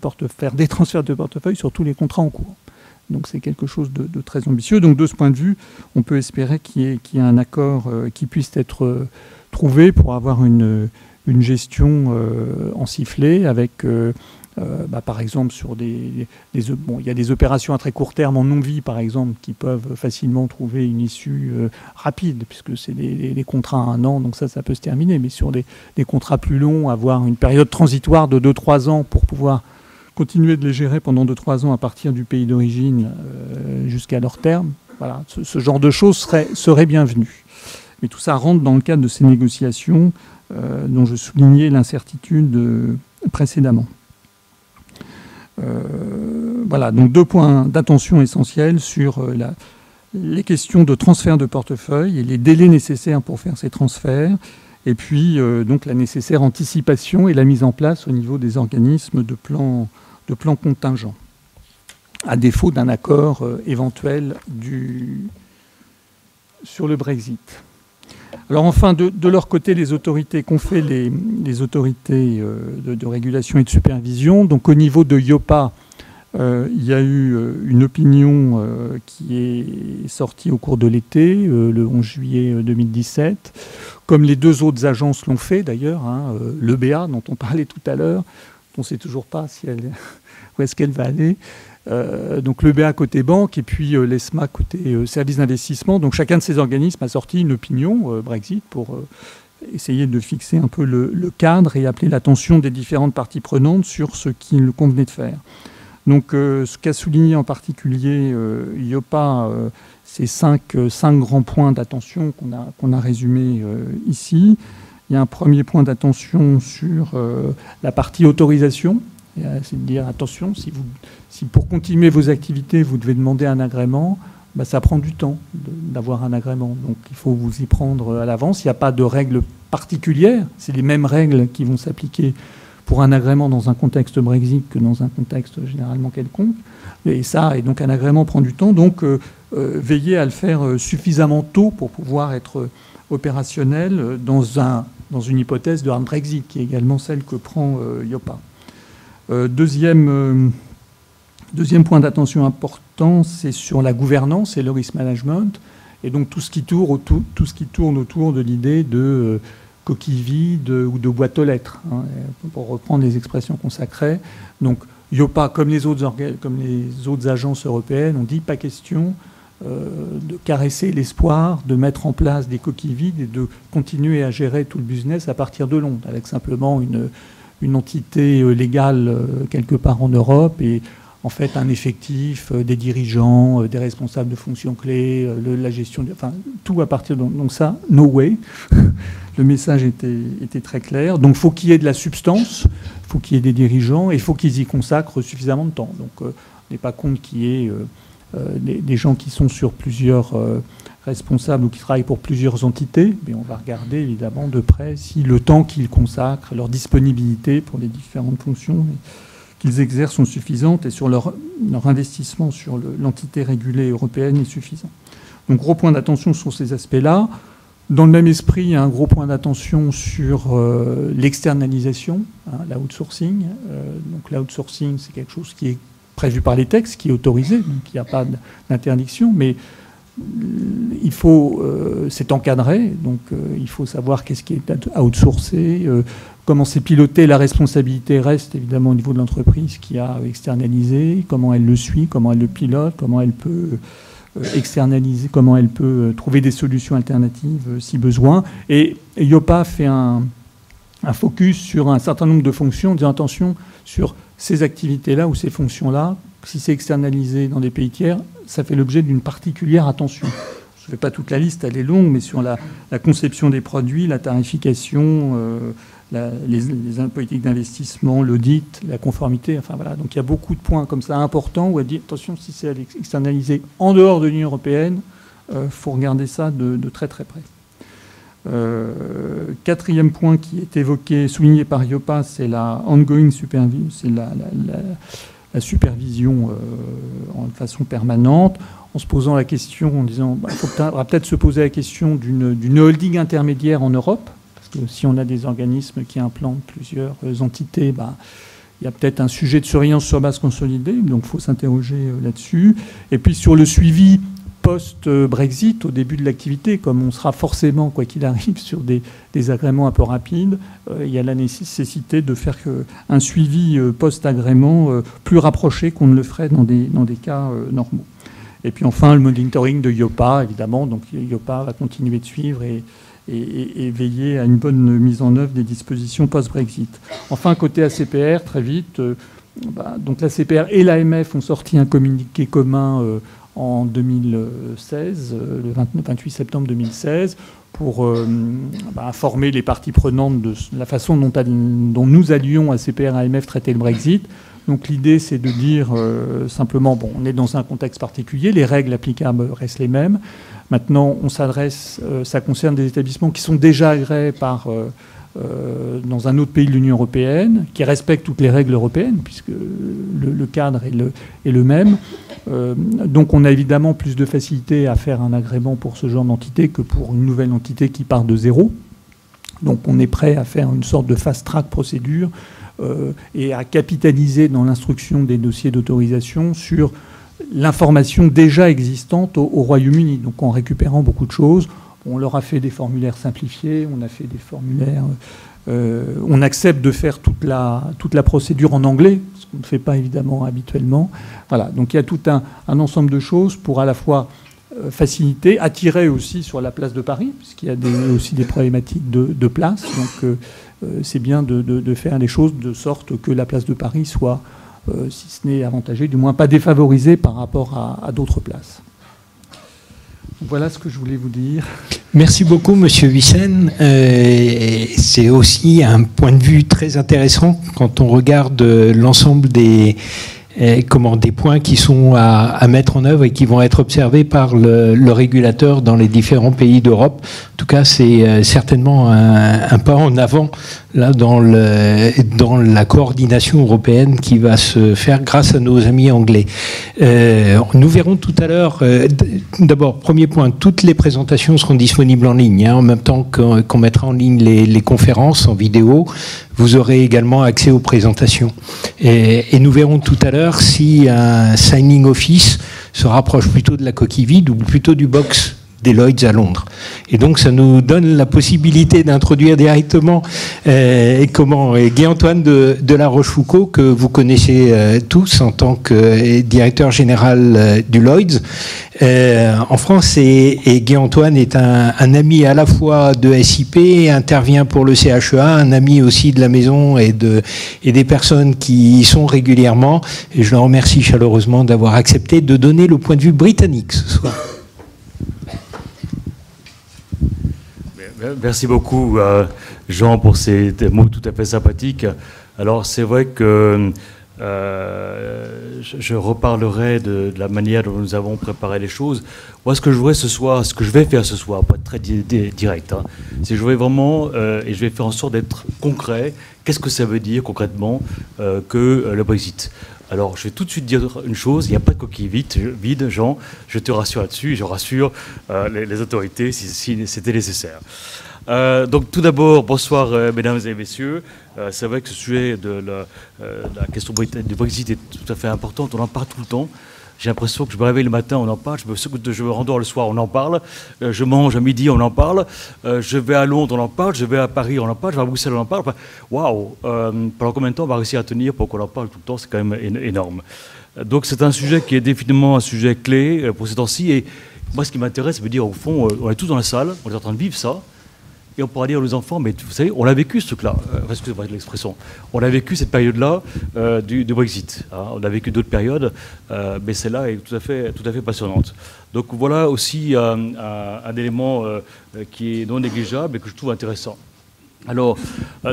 S3: portefeuille sur tous les contrats en cours. Donc c'est quelque chose de très ambitieux. Donc de ce point de vue, on peut espérer qu'il y ait un accord qui puisse être trouvé pour avoir une gestion en sifflet avec, par exemple, sur il y a des opérations à très court terme en non-vie, par exemple, qui peuvent facilement trouver une issue rapide, puisque c'est des contrats à 1 an, donc ça peut se terminer. Mais sur des contrats plus longs, avoir une période transitoire de 2-3 ans pour pouvoir continuer de les gérer pendant 2-3 ans à partir du pays d'origine jusqu'à leur terme. Voilà, ce genre de choses serait bienvenu. Mais tout ça rentre dans le cadre de ces négociations dont je soulignais l'incertitude précédemment. Voilà, donc 2 points d'attention essentiels sur les questions de transfert de portefeuille et les délais nécessaires pour faire ces transferts. Et puis, donc, la nécessaire anticipation et la mise en place au niveau des organismes de plans contingents, à défaut d'un accord éventuel sur le Brexit. Alors enfin, de leur côté, les autorités qu'ont fait les autorités de régulation et de supervision, donc au niveau de IOPA, il y a eu une opinion qui est sortie au cours de l'été, le 11 juillet 2017, comme les 2 autres agences l'ont fait d'ailleurs, l'EBA dont on parlait tout à l'heure, on ne sait toujours pas où est-ce qu'elle va aller. Donc l'EBA côté banque et puis l'ESMA côté service d'investissement. Donc chacun de ces organismes a sorti une opinion Brexit pour essayer de fixer un peu le cadre et appeler l'attention des différentes parties prenantes sur ce qu'il convenait de faire. Donc ce qu'a souligné en particulier IOPA, c'est 5 grands points d'attention qu'on a résumés ici. Il y a un premier point d'attention sur la partie autorisation. C'est de dire, attention, si pour continuer vos activités, vous devez demander un agrément, ça prend du temps d'avoir un agrément. Donc il faut vous y prendre à l'avance. Il n'y a pas de règles particulières. C'est les mêmes règles qui vont s'appliquer pour un agrément dans un contexte Brexit que dans un contexte généralement quelconque. Et donc un agrément prend du temps. Donc veillez à le faire suffisamment tôt pour pouvoir être opérationnel dans une hypothèse de hard Brexit, qui est également celle que prend IOPA. Deuxième point d'attention important, c'est sur la gouvernance et le risk management, et donc tout ce qui tourne autour de l'idée de coquille vide ou de boîte aux lettres, pour reprendre les expressions consacrées. Donc IOPA, comme les autres agences européennes, ont dit pas question de caresser l'espoir de mettre en place des coquilles vides et de continuer à gérer tout le business à partir de Londres, avec simplement une entité légale quelque part en Europe et en fait un effectif, des dirigeants, des responsables de fonctions clés, la gestion, enfin tout à partir de... Donc ça, no way. Le message était très clair. Donc il faut qu'il y ait de la substance, il faut qu'il y ait des dirigeants et il faut qu'ils y consacrent suffisamment de temps. Donc on n'est pas compte qu'il y ait des gens qui sont sur plusieurs responsables ou qui travaillent pour plusieurs entités, mais on va regarder évidemment de près si le temps qu'ils consacrent, leur disponibilité pour les différentes fonctions qu'ils exercent sont suffisantes et sur leur investissement sur l'entité régulée européenne est suffisant. Donc gros point d'attention sur ces aspects-là. Dans le même esprit, il y a un gros point d'attention sur l'externalisation, l'outsourcing. Donc l'outsourcing, c'est quelque chose qui est prévu par les textes, qui est autorisé, donc il n'y a pas d'interdiction, mais il faut, c'est encadré, donc il faut savoir qu'est-ce qui est outsourcé, comment c'est piloté. La responsabilité reste évidemment au niveau de l'entreprise qui a externalisé, comment elle le suit, comment elle le pilote, comment elle peut externaliser, comment elle peut trouver des solutions alternatives si besoin. Et IOPA fait un focus sur un certain nombre de fonctions, en disant attention sur ces activités-là ou ces fonctions-là, si c'est externalisé dans des pays tiers, ça fait l'objet d'une particulière attention. Je ne fais pas toute la liste, elle est longue, mais sur la conception des produits, la tarification, les politiques d'investissement, l'audit, la conformité, enfin voilà. Donc il y a beaucoup de points comme ça importants où elle dit attention, si c'est externalisé en dehors de l'Union européenne, faut regarder ça de très très près. Quatrième point qui est évoqué, souligné par IOPA, c'est la ongoing supervision, c'est la supervision en façon permanente, en se posant la question, en disant il faudra peut-être se poser la question d'une holding intermédiaire en Europe, parce que si on a des organismes qui implantent plusieurs entités, il y a peut-être un sujet de surveillance sur base consolidée, donc il faut s'interroger là-dessus. Et puis sur le suivi post-Brexit, au début de l'activité, comme on sera forcément, quoi qu'il arrive, sur des agréments un peu rapides, il y a la nécessité de faire un suivi post-agrément plus rapproché qu'on ne le ferait dans des cas normaux. Et puis enfin, le monitoring de IOPA, évidemment. Donc IOPA va continuer de suivre et veiller à une bonne mise en œuvre des dispositions post-Brexit. Enfin, côté ACPR, très vite, donc l'ACPR et l'AMF ont sorti un communiqué commun en 2016, le 28 septembre 2016, pour informer les parties prenantes de la façon dont nous allions, ACPR et AMF, traiter le Brexit. Donc l'idée, c'est de dire simplement, on est dans un contexte particulier, les règles applicables restent les mêmes. Maintenant, on s'adresse, ça concerne des établissements qui sont déjà agréés dans un autre pays de l'Union européenne, qui respectent toutes les règles européennes, puisque le cadre est le même. Donc on a évidemment plus de facilité à faire un agrément pour ce genre d'entité que pour une nouvelle entité qui part de zéro. Donc on est prêt à faire une sorte de fast-track procédure et à capitaliser dans l'instruction des dossiers d'autorisation sur l'information déjà existante au Royaume-Uni, donc en récupérant beaucoup de choses. On leur a fait des formulaires simplifiés, on a fait des formulaires... on accepte de faire toute la procédure en anglais, ce qu'on ne fait pas évidemment habituellement. Voilà, donc il y a tout un ensemble de choses pour à la fois faciliter, attirer aussi sur la place de Paris, puisqu'il y a aussi des problématiques de place. Donc c'est bien de faire les choses de sorte que la place de Paris soit, si ce n'est avantagée, du moins pas défavorisée par rapport à d'autres places. Voilà ce que je voulais vous dire.
S1: Merci beaucoup, Monsieur Huyssen. C'est aussi un point de vue très intéressant quand on regarde l'ensemble des points qui sont à mettre en œuvre et qui vont être observés par le régulateur dans les différents pays d'Europe. En tout cas, c'est certainement un pas en avant là dans la coordination européenne qui va se faire grâce à nos amis anglais. Nous verrons tout à l'heure, d'abord, premier point, toutes les présentations seront disponibles en ligne, en même temps qu'on mettra en ligne les conférences en vidéo. Vous aurez également accès aux présentations. Et nous verrons tout à l'heure si un signing office se rapproche plutôt de la coquille vide ou plutôt du box des Lloyds à Londres. Et donc ça nous donne la possibilité d'introduire directement Guy-Antoine de La Rochefoucauld, que vous connaissez tous en tant que directeur général du Lloyds en France. Et Guy-Antoine est un ami à la fois de SIP, intervient pour le CHEA, un ami aussi de la maison et des personnes qui y sont régulièrement. Et je le remercie chaleureusement d'avoir accepté de donner le point de vue britannique ce soir.
S4: Merci beaucoup, Jean, pour ces mots tout à fait sympathiques. Alors, c'est vrai que je reparlerai de la manière dont nous avons préparé les choses. Moi, ce que je vais faire ce soir, pour être très direct, hein, c'est que je vais vraiment, et je vais faire en sorte d'être concret. Qu'est-ce que ça veut dire concrètement que le Brexit ? Alors, je vais tout de suite dire une chose, il n'y a pas de coquille vide, Jean, je te rassure là-dessus, et je rassure les autorités si c'était nécessaire. Donc, tout d'abord, bonsoir, mesdames et messieurs. C'est vrai que ce sujet de la question du Brexit est tout à fait important, on en parle tout le temps. J'ai l'impression que je me réveille le matin, on en parle, je me rendors le soir, on en parle, je mange à midi, on en parle, je vais à Londres, on en parle, je vais à Paris, on en parle, je vais à Bruxelles, on en parle. Waouh, pendant combien de temps on va réussir à tenir pour qu'on en parle tout le temps? C'est quand même énorme. Donc c'est un sujet qui est définitivement un sujet clé pour ces temps-ci. Et moi, ce qui m'intéresse, c'est de me dire, au fond, on est tous dans la salle, on est en train de vivre ça. Et on pourra dire aux enfants, mais vous savez, on l'a vécu ce truc-là, excusez-moi de l'expression, on a vécu cette période-là du Brexit. Hein, on a vécu d'autres périodes, mais celle-là est tout à fait passionnante. Donc voilà aussi un élément qui est non négligeable et que je trouve intéressant. Alors,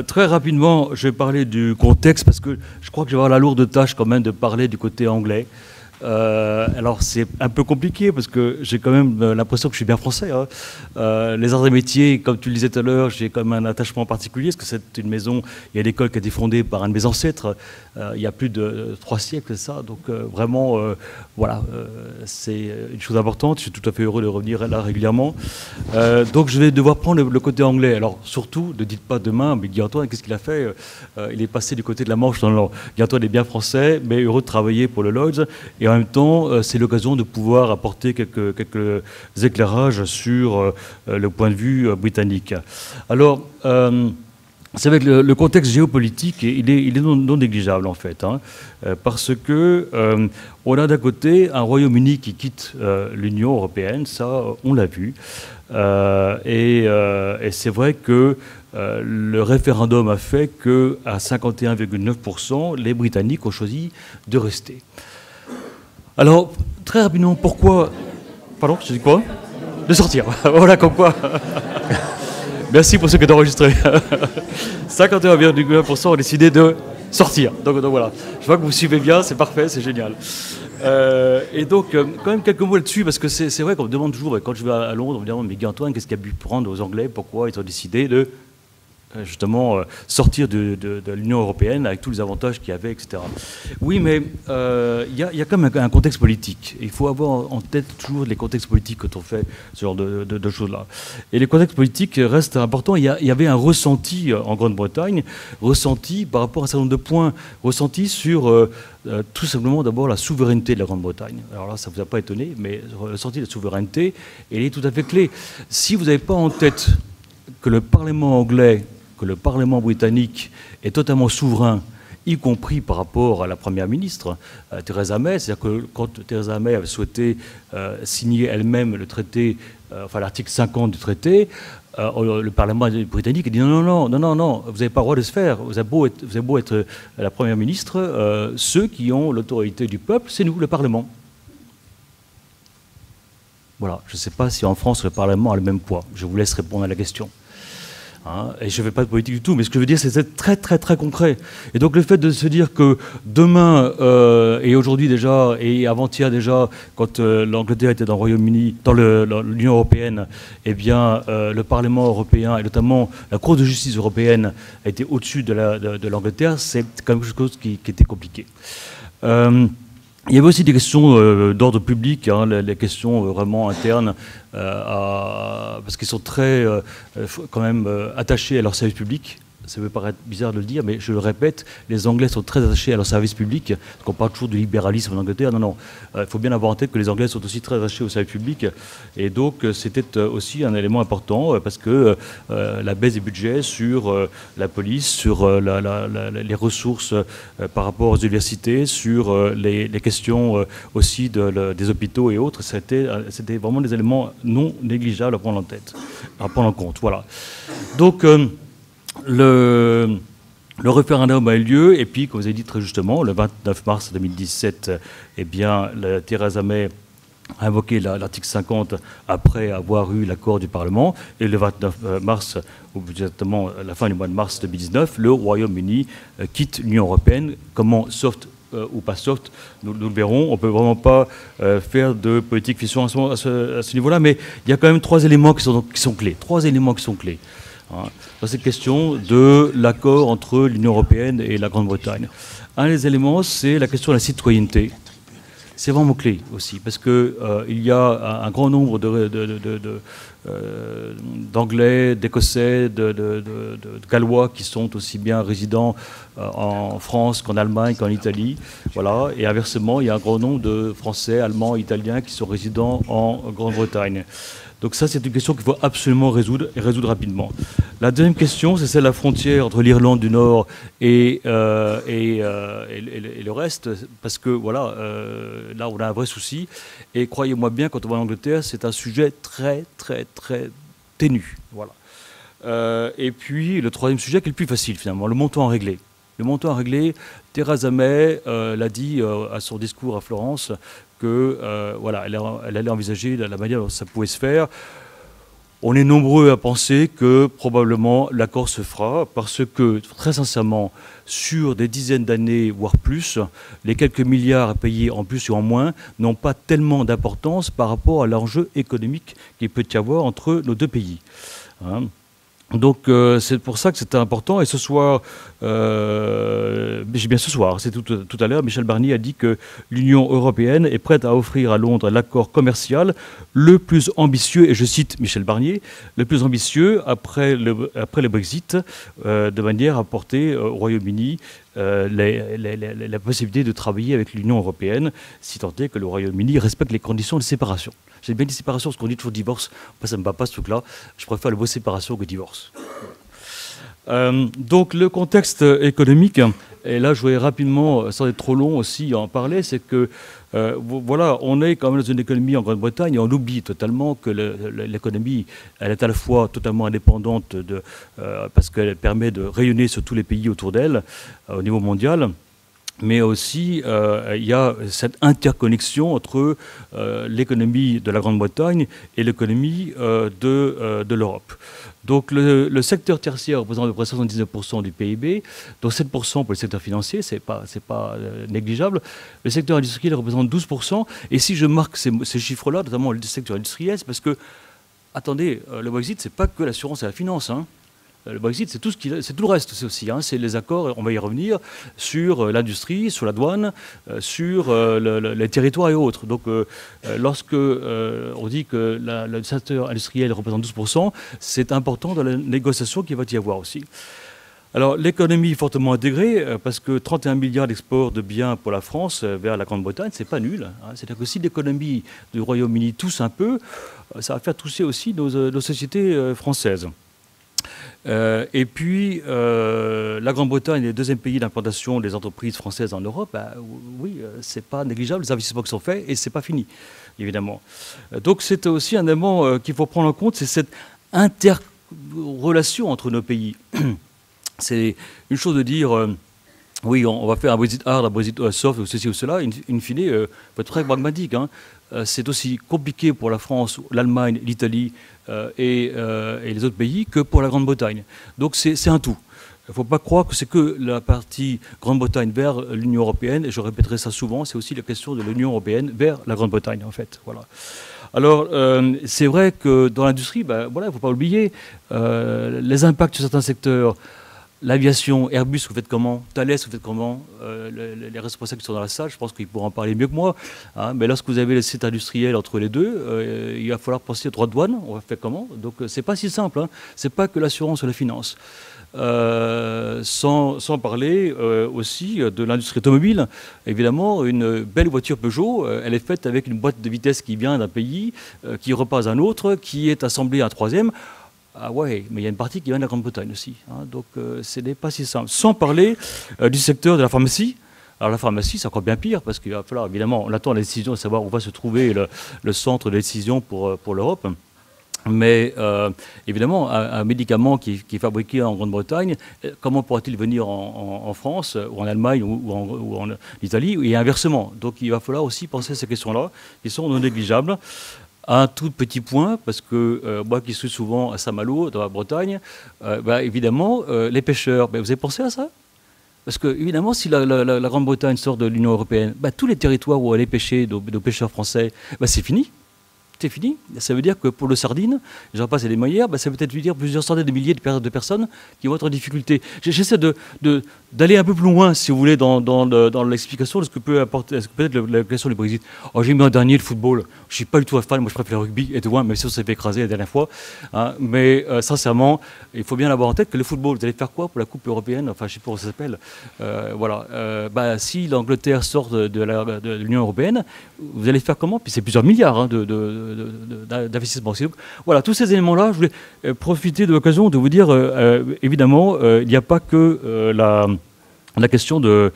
S4: très rapidement, je vais parler du contexte, parce que je crois que je vais avoir la lourde tâche quand même de parler du côté anglais. Alors c'est un peu compliqué parce que j'ai quand même l'impression que je suis bien français. Hein. Les arts et métiers, comme tu le disais tout à l'heure, j'ai quand même un attachement particulier parce que c'est une maison, il y a une école qui a été fondée par un de mes ancêtres il y a plus de 3 siècles, ça. Donc vraiment, voilà, c'est une chose importante. Je suis tout à fait heureux de revenir là régulièrement. Donc je vais devoir prendre le côté anglais. Alors surtout, ne dites pas demain, mais Guy-Antoine, qu'est-ce qu'il a fait? Il est passé du côté de la Manche. Guy-Antoine est bien français, mais heureux de travailler pour le Lloyds. Et en même temps, c'est l'occasion de pouvoir apporter quelques éclairages sur le point de vue britannique. Alors, c'est avec le contexte géopolitique, il est non négligeable en fait, hein, parce que on a d'un côté un Royaume-Uni qui quitte l'Union européenne, ça on l'a vu, et c'est vrai que le référendum a fait qu'à 51,9%, les Britanniques ont choisi de rester. Alors, très rapidement, pourquoi... Pardon, je dis quoi? De sortir. Voilà, comme quoi. Merci pour ceux qui ont enregistré. 51,1% ont décidé de sortir. Donc voilà. Je vois que vous suivez bien, c'est parfait, c'est génial. Et donc, quand même quelques mots là-dessus, parce que c'est vrai qu'on me demande toujours, quand je vais à Londres, on me demande, mais Guy-Antoine, qu'est-ce qu'il a pu prendre aux Anglais? Pourquoi ils ont décidé de... justement sortir de l'Union européenne avec tous les avantages qu'il y avait, etc. Oui, mais il y a quand même un contexte politique. Il faut avoir en tête toujours les contextes politiques quand on fait ce genre de choses-là. Et les contextes politiques restent importants. Il y avait un ressenti en Grande-Bretagne, ressenti par rapport à un certain nombre de points, ressenti sur tout simplement d'abord la souveraineté de la Grande-Bretagne. Alors là, ça ne vous a pas étonné, mais le ressenti de la souveraineté, elle est tout à fait clé. Si vous n'avez pas en tête que le Parlement anglais, que le Parlement britannique est totalement souverain, y compris par rapport à la Première ministre, Theresa May. C'est-à-dire que quand Theresa May avait souhaité signer elle-même le traité, enfin l'article 50 du traité, le Parlement britannique a dit non, vous n'avez pas le droit de se faire. Vous avez beau être la Première ministre, ceux qui ont l'autorité du peuple, c'est nous, le Parlement. Voilà, je ne sais pas si en France le Parlement a le même poids. Je vous laisse répondre à la question. Hein, et je ne fais pas de politique du tout, mais ce que je veux dire, c'est très très très concret. Et donc le fait de se dire que demain, et aujourd'hui déjà, et avant-hier déjà, quand l'Angleterre était dans le Royaume-Uni, dans l'Union européenne, eh bien le Parlement européen, et notamment la Cour de justice européenne, a été au-dessus de l'Angleterre, c'est quand même quelque chose qui était compliqué. Il y avait aussi des questions d'ordre public, hein, les questions vraiment internes, parce qu'ils sont très quand même attachés à leur service public. ça peut paraître bizarre de le dire, mais je le répète, les Anglais sont très attachés à leur service public, parce qu'on parle toujours du libéralisme en Angleterre. Non, non, il faut bien avoir en tête que les Anglais sont aussi très attachés au service public, et donc c'était aussi un élément important, parce que la baisse des budgets sur la police, sur les ressources par rapport aux universités, sur les questions aussi des hôpitaux et autres, c'était vraiment des éléments non négligeables à prendre en tête, à prendre en compte. Voilà. Donc, le référendum a eu lieu, et puis, comme vous avez dit très justement, le 29 mars 2017, eh bien, Theresa May a invoqué l'article 50 après avoir eu l'accord du Parlement, et le 29 mars, ou exactement à la fin du mois de mars 2019, le Royaume-Uni quitte l'Union européenne. Comment soft ou pas soft, nous le verrons. On ne peut vraiment pas faire de politique fiscale à ce niveau-là, mais il y a quand même trois éléments qui sont clés. Trois éléments qui sont clés. Hein, dans cette question de l'accord entre l'Union européenne et la Grande-Bretagne. Un des éléments, c'est la question de la citoyenneté. C'est vraiment clé aussi, parce qu'il y a un grand nombre d'Anglais, d'Écossais, de Gallois qui sont aussi bien résidents en France qu'en Allemagne, qu'en Italie. Voilà. Et inversement, il y a un grand nombre de Français, Allemands, Italiens qui sont résidents en Grande-Bretagne. Donc ça, c'est une question qu'il faut absolument résoudre, et résoudre rapidement. La deuxième question, c'est celle de la frontière entre l'Irlande du Nord et le reste, parce que voilà, là, on a un vrai souci. Et croyez-moi bien, quand on va en Angleterre, c'est un sujet très, très, très ténu. Voilà. Et puis, le troisième sujet, qui est le plus facile, finalement, le montant à régler. Le montant à régler, Theresa May l'a dit à son discours à Florence, que voilà, elle allait envisager la manière dont ça pouvait se faire. On est nombreux à penser que probablement l'accord se fera parce que, très sincèrement, sur des dizaines d'années, voire plus, les quelques milliards à payer en plus ou en moins n'ont pas tellement d'importance par rapport à l'enjeu économique qu'il peut y avoir entre nos deux pays. Hein. Donc c'est pour ça que c'était important. Et ce soir, ce soir, c'est tout à l'heure, Michel Barnier a dit que l'Union européenne est prête à offrir à Londres l'accord commercial le plus ambitieux, et je cite Michel Barnier, le plus ambitieux après le Brexit, de manière à apporter au Royaume-Uni la possibilité de travailler avec l'Union européenne, si tant est que le Royaume-Uni respecte les conditions de séparation. J'ai bien dit séparation, parce qu'on dit toujours divorce. Moi, ça ne me va pas ce truc-là. Je préfère le mot séparation que divorce. Donc, le contexte économique, et là, je voudrais rapidement, sans être trop long aussi, en parler, c'est que, voilà, on est quand même dans une économie en Grande-Bretagne, et on oublie totalement que l'économie, elle est à la fois totalement indépendante, parce qu'elle permet de rayonner sur tous les pays autour d'elle, au niveau mondial. Mais aussi, il y a cette interconnexion entre l'économie de la Grande-Bretagne et l'économie de l'Europe. Donc le secteur tertiaire représente à peu près 79% du PIB, dont 7% pour le secteur financier, c'est pas négligeable. Le secteur industriel représente 12%. Et si je marque ces chiffres-là, notamment le secteur industriel, c'est parce que, attendez, le Brexit, c'est pas que l'assurance et la finance, hein. Le Brexit, c'est tout le reste, c'est aussi. Hein, c'est les accords, on va y revenir, sur l'industrie, sur la douane, sur les territoires et autres. Donc, lorsque on dit que le secteur industriel représente 12%, c'est important dans la négociation qu'il va y avoir aussi. Alors, l'économie est fortement intégrée, parce que 31 milliards d'exports de biens pour la France vers la Grande-Bretagne, c'est pas nul. Hein. C'est-à-dire que si l'économie du Royaume-Uni tousse un peu, ça va faire tousser aussi nos sociétés françaises. Et puis, la Grande-Bretagne est le deuxième pays d'implantation des entreprises françaises en Europe. Ben, oui, c'est pas négligeable, les investissements qui sont faits, et c'est pas fini, évidemment. Donc, c'est aussi un élément qu'il faut prendre en compte, c'est cette interrelation entre nos pays. C'est une chose de dire, oui, on va faire un Brexit hard, un Brexit soft, ou ceci ou cela. In fine, il faut être très pragmatique. Hein. C'est aussi compliqué pour la France, l'Allemagne, l'Italie et les autres pays que pour la Grande-Bretagne. Donc c'est un tout. Il ne faut pas croire que c'est que la partie Grande-Bretagne vers l'Union européenne, et je répéterai ça souvent, c'est aussi la question de l'Union européenne vers la Grande-Bretagne, en fait. Voilà. Alors, c'est vrai que dans l'industrie, ben, voilà, il ne faut pas oublier les impacts sur certains secteurs. L'aviation, Airbus, vous faites comment? Thales, vous faites comment? Les responsables qui sont dans la salle, je pense qu'ils pourront en parler mieux que moi. Hein, mais lorsque vous avez le site industriel entre les deux, il va falloir penser au droit de douane. On va faire comment? Donc, c'est pas si simple. Hein. C'est pas que l'assurance ou la finance. Sans parler aussi de l'industrie automobile. Évidemment, une belle voiture Peugeot, elle est faite avec une boîte de vitesse qui vient d'un pays, qui repasse à un autre, qui est assemblée à un troisième. Ah ouais, mais il y a une partie qui vient de la Grande-Bretagne aussi. Hein, donc ce n'est pas si simple. Sans parler du secteur de la pharmacie. Alors la pharmacie, c'est encore bien pire, parce qu'il va falloir, évidemment, on attend la décision de savoir où va se trouver le centre de décision pour l'Europe. Mais évidemment, un médicament qui est fabriqué en Grande-Bretagne, comment pourra-t-il venir en France, ou en Allemagne, ou en Italie, et inversement. Donc il va falloir aussi penser à ces questions-là, qui sont non négligeables. Un tout petit point, parce que moi qui suis souvent à Saint-Malo, dans la Bretagne, évidemment, les pêcheurs, vous avez pensé à ça? Parce que, évidemment, si la Grande-Bretagne sort de l'Union européenne, tous les territoires où allaient pêcher nos pêcheurs français, c'est fini. C'est fini. Ça veut dire que pour le sardine, j'en passe et des moyens, ça peut être dire plusieurs centaines de milliers de personnes qui vont être en difficulté. J'essaie d'aller un peu plus loin, si vous voulez, dans l'explication de ce que peut apporter peut-être la question du Brexit. Oh, j'ai mis en dernier le football. Je ne suis pas du tout un fan, moi je préfère le rugby, et de loin, même si on s'est fait écraser la dernière fois. Hein. Mais sincèrement, il faut bien avoir en tête que le football, vous allez faire quoi pour la Coupe européenne? Enfin, je ne sais pas comment ça s'appelle. Voilà. Si l'Angleterre sort de l'Union européenne, vous allez faire comment? Puis c'est plusieurs milliards d'investissement. Donc, voilà, tous ces éléments-là, je voulais profiter de l'occasion de vous dire, évidemment, il n'y a pas que la question de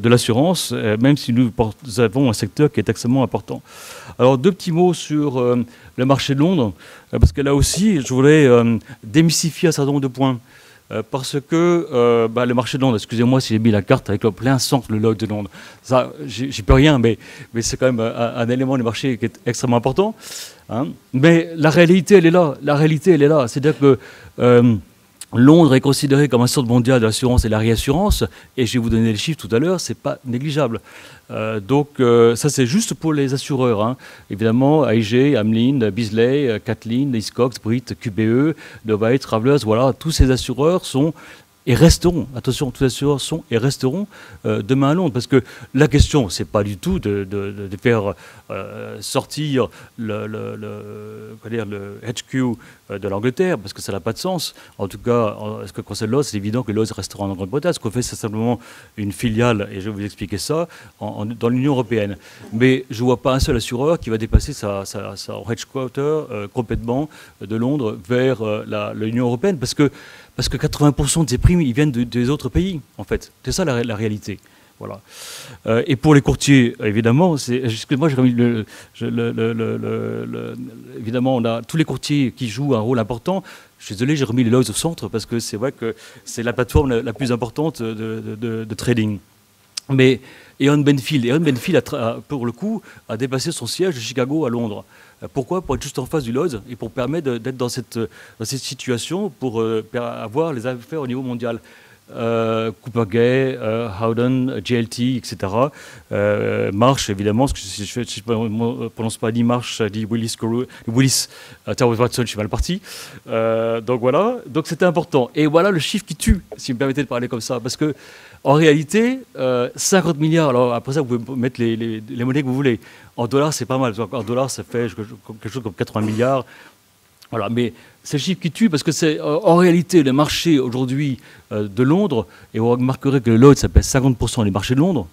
S4: l'assurance, même si nous avons un secteur qui est extrêmement important. Alors, deux petits mots sur le marché de Londres, parce que là aussi, je voulais démystifier un certain nombre de points. Parce que le marché de Londres, excusez-moi si j'ai mis la carte avec le plein centre, le Lloyd's de Londres, ça, j'y peux rien, mais c'est quand même un élément du marché qui est extrêmement important. Hein. Mais la réalité, elle est là. La réalité, elle est là. C'est-à-dire que Londres est considéré comme un centre mondial de l'assurance et de la réassurance, et je vais vous donner les chiffres tout à l'heure, c'est pas négligeable. Donc ça c'est juste pour les assureurs. Hein. Évidemment, AIG, Amlin, Beazley, Catlin, Hiscox, Brit, QBE, Novae, Travelers, voilà, tous ces assureurs sont et resteront, attention, tous les assureurs sont et resteront demain à Londres. Parce que la question, c'est pas du tout de faire sortir le HQ de l'Angleterre, parce que ça n'a pas de sens. En tout cas, ce que concerne Lloyd's, c'est évident que Lloyd's restera en Grande-Bretagne. Ce qu'on fait, c'est simplement une filiale, et je vais vous expliquer ça, dans l'Union européenne. Mais je ne vois pas un seul assureur qui va dépasser son headquarter complètement de Londres vers l'Union européenne, parce que 80% de ces primes, ils viennent des autres pays, en fait. C'est ça la réalité. Voilà. Et pour les courtiers, évidemment, excusez-moi, j'ai remis évidemment, on a tous les courtiers qui jouent un rôle important. Je suis désolé, j'ai remis les Lloyd's au centre, parce que c'est vrai que c'est la plateforme la plus importante de trading. Mais Aon Benfield, pour le coup, a déplacé son siège de Chicago à Londres. Pourquoi? Pour être juste en face du Lloyd's et pour permettre d'être dans cette situation pour avoir les affaires au niveau mondial. Cooper Gay, Howden, JLT, etc. Marsh, évidemment, parce que si je ne prononce pas ni Marsh, ni Willis Towers Watson, je suis mal parti. Donc voilà, donc c'était important. Et voilà le chiffre qui tue, si vous me permettez de parler comme ça, parce que en réalité, 50 milliards, alors après ça, vous pouvez mettre les monnaies que vous voulez. En dollars, c'est pas mal. En dollars, ça fait quelque chose comme 80 milliards. Voilà, mais c'est le chiffre qui tue, parce que c'est en réalité le marché aujourd'hui de Londres, et vous remarquerez que le Lloyd's, ça pèse 50% des marchés de Londres.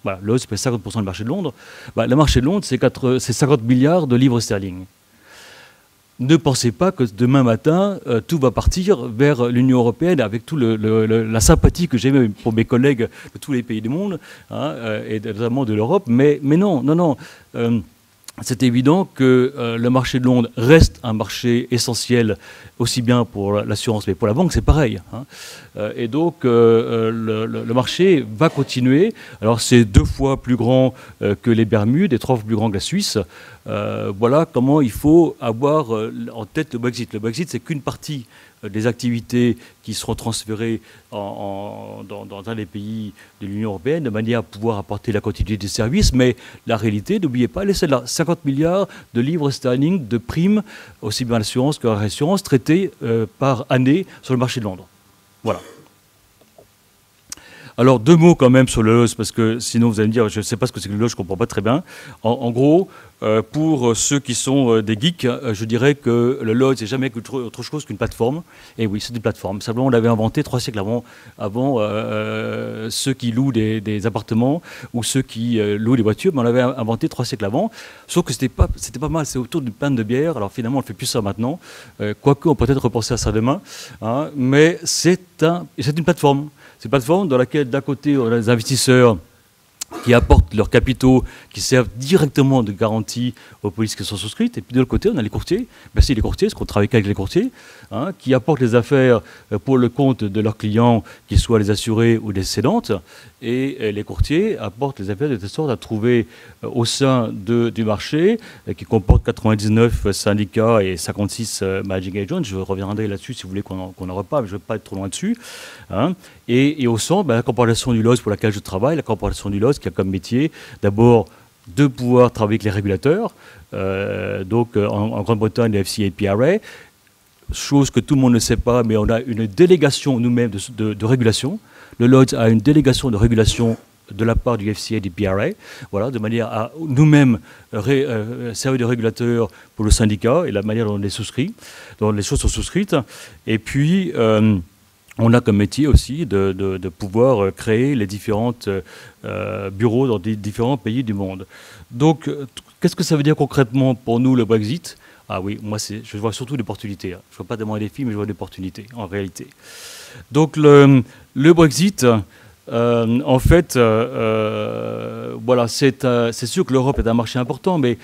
S4: Voilà, le Lloyd's pèse 50% des marchés de Londres. Le marché de Londres, c'est 50 milliards de livres sterling. Ne pensez pas que demain matin, tout va partir vers l'Union européenne avec toute la sympathie que j'ai pour mes collègues de tous les pays du monde, hein, et notamment de l'Europe. Mais non. C'est évident que le marché de Londres reste un marché essentiel, aussi bien pour l'assurance, mais pour la banque, c'est pareil. Hein. Et donc, le marché va continuer. Alors, c'est 2 fois plus grand que les Bermudes et 3 fois plus grand que la Suisse. Voilà comment il faut avoir en tête le Brexit. Le Brexit, c'est qu'une partie des activités qui seront transférées dans un des pays de l'Union européenne, de manière à pouvoir apporter la continuité des services. Mais la réalité, n'oubliez pas, elle est celle-là. 50 milliards de livres sterling de primes, aussi bien l'assurance que la réassurance, traitées par année sur le marché de Londres. Voilà. Alors, 2 mots quand même sur le Lodge, parce que sinon vous allez me dire, je ne sais pas ce que c'est que le Lodge, je ne comprends pas très bien. En gros, pour ceux qui sont des geeks, je dirais que le Lodge n'est jamais autre chose qu'une plateforme. Et oui, c'est une plateforme. Simplement, on l'avait inventé 3 siècles avant ceux qui louent des appartements ou ceux qui louent des voitures, mais on l'avait inventé 3 siècles avant. Sauf que c'était pas mal, c'est autour d'une panne de bière. Alors finalement, on ne fait plus ça maintenant. Quoique, on peut peut-être repenser à ça demain. Hein, mais c'est une plateforme. C'est une plateforme dans laquelle, d'un côté, on a des investisseurs qui apportent leurs capitaux, qui servent directement de garantie aux polices qui sont souscrites. Et puis de l'autre côté, on a les courtiers. Ben, c'est les courtiers, parce qu'on travaille qu'avec les courtiers, hein, qui apportent les affaires pour le compte de leurs clients, qu'ils soient les assurés ou les cédantes. Et les courtiers apportent les affaires de telle sorte à trouver au sein du marché, qui comporte 99 syndicats et 56 managing agents. Je reviendrai là-dessus si vous voulez qu'on en reparle, mais je ne veux pas être trop loin dessus. Hein. Et au centre, ben, la corporation du Lodge pour laquelle je travaille, la corporation du Lodge qui a comme métier d'abord de pouvoir travailler avec les régulateurs, donc en Grande-Bretagne, le FCA et PRA, chose que tout le monde ne sait pas, mais on a une délégation nous-mêmes de régulation. Le Lodge a une délégation de régulation de la part du FCA et du PRA, voilà, de manière à nous-mêmes servir de régulateurs pour le syndicat et la manière dont on les souscrit, dont les choses sont souscrites. Et puis, on a comme métier aussi de pouvoir créer les différents bureaux dans des différents pays du monde. Donc, qu'est-ce que ça veut dire concrètement pour nous, le Brexit? Ah oui, moi, je vois surtout l'opportunité. Hein. Je ne vois pas tellement des défis, mais je vois l'opportunité, en réalité. Donc, le Brexit, en fait, voilà, c'est sûr que l'Europe est un marché important, mais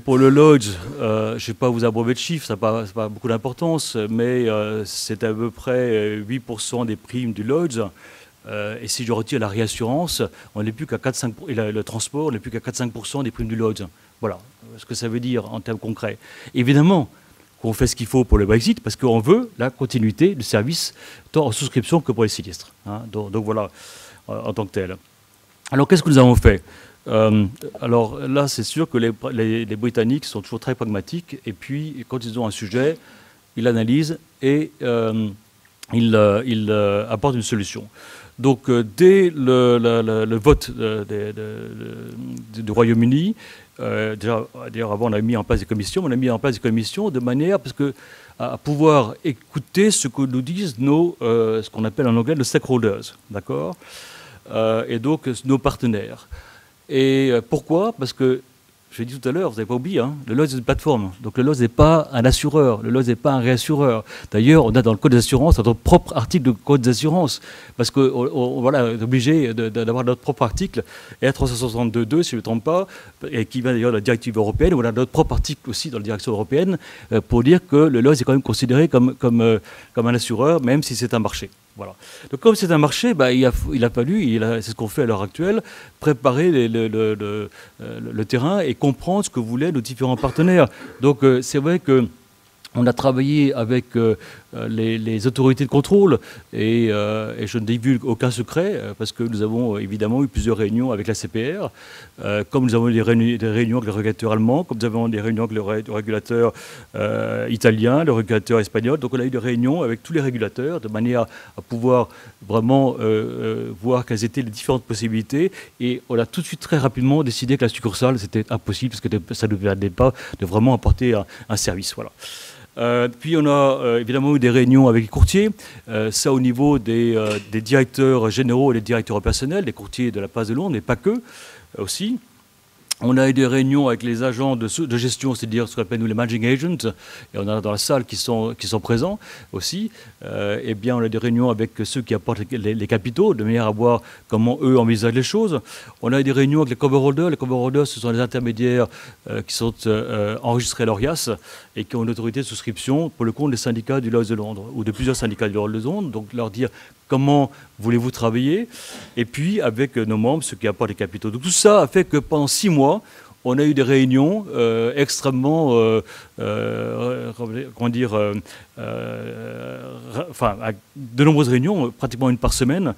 S4: pour le Lodge, je ne vais pas vous abreuver de chiffres, ça n'a pas beaucoup d'importance, mais c'est à peu près 8% des primes du Lodge. Et si je retire la réassurance, on n'est plus qu'à 4-5%, et le transport, on n'est plus qu'à 4-5% des primes du Lodge. Voilà ce que ça veut dire en termes concrets. Évidemment qu'on fait ce qu'il faut pour le Brexit, parce qu'on veut la continuité du service, tant en souscription que pour les sinistres. Hein. Donc voilà, en tant que tel. Alors qu'est-ce que nous avons fait ? Alors là, c'est sûr que les Britanniques sont toujours très pragmatiques, et puis quand ils ont un sujet, ils l'analysent et ils apportent une solution. Donc dès le vote du Royaume-Uni, d'ailleurs avant on a mis en place des commissions, de manière à pouvoir écouter ce que nous disent ce qu'on appelle en anglais les stakeholders, d'accord, et donc nos partenaires. Et pourquoi ? Parce que, je l'ai dit tout à l'heure, vous n'avez pas oublié, hein, le Lodge est une plateforme. Donc le Lodge n'est pas un assureur, le Lodge n'est pas un réassureur. D'ailleurs, on a dans le code des assurances notre propre article de code des assurances. Parce qu'on voilà, est obligé d'avoir notre propre article, R362.2, si je ne me trompe pas, et qui vient d'ailleurs de la directive européenne. On a notre propre article aussi dans la direction européenne pour dire que le Lodge est quand même considéré comme un assureur, même si c'est un marché. Voilà. Donc comme c'est un marché, il a fallu, c'est ce qu'on fait à l'heure actuelle, préparer le terrain et comprendre ce que voulaient nos différents partenaires. Donc c'est vrai qu'on a travaillé avec les autorités de contrôle et je ne divulgue aucun secret parce que nous avons évidemment eu plusieurs réunions avec la CPR, comme nous avons eu des réunions avec le régulateur allemand, comme nous avons eu des réunions avec le régulateur italien, le régulateur espagnol. Donc on a eu des réunions avec tous les régulateurs de manière à pouvoir vraiment voir quelles étaient les différentes possibilités, et on a tout de suite très rapidement décidé que la succursale c'était impossible parce que ça ne permettait pas de vraiment apporter un service. Voilà. Puis on a évidemment eu des réunions avec les courtiers, ça au niveau des directeurs généraux et des directeurs opérationnels, des courtiers de la place de Londres, mais pas que, aussi. On a eu des réunions avec les agents de gestion, c'est-à-dire ce qu'on appelle nous les managing agents, et on a dans la salle qui sont présents aussi. Et bien on a des réunions avec ceux qui apportent les capitaux, de manière à voir comment eux envisagent les choses. On a eu des réunions avec les cover holders. Les cover holders, ce sont les intermédiaires qui sont enregistrés à l'ORIAS et qui ont une autorité de souscription pour le compte des syndicats du Lloyd's de Londres, ou de plusieurs syndicats du Lloyd's de Londres, donc leur dire comment voulez-vous travailler, et puis avec nos membres, ceux qui apportent les capitaux. Donc tout ça a fait que pendant 6 mois, on a eu des réunions extrêmement, comment dire, enfin, de nombreuses réunions, pratiquement une par semaine,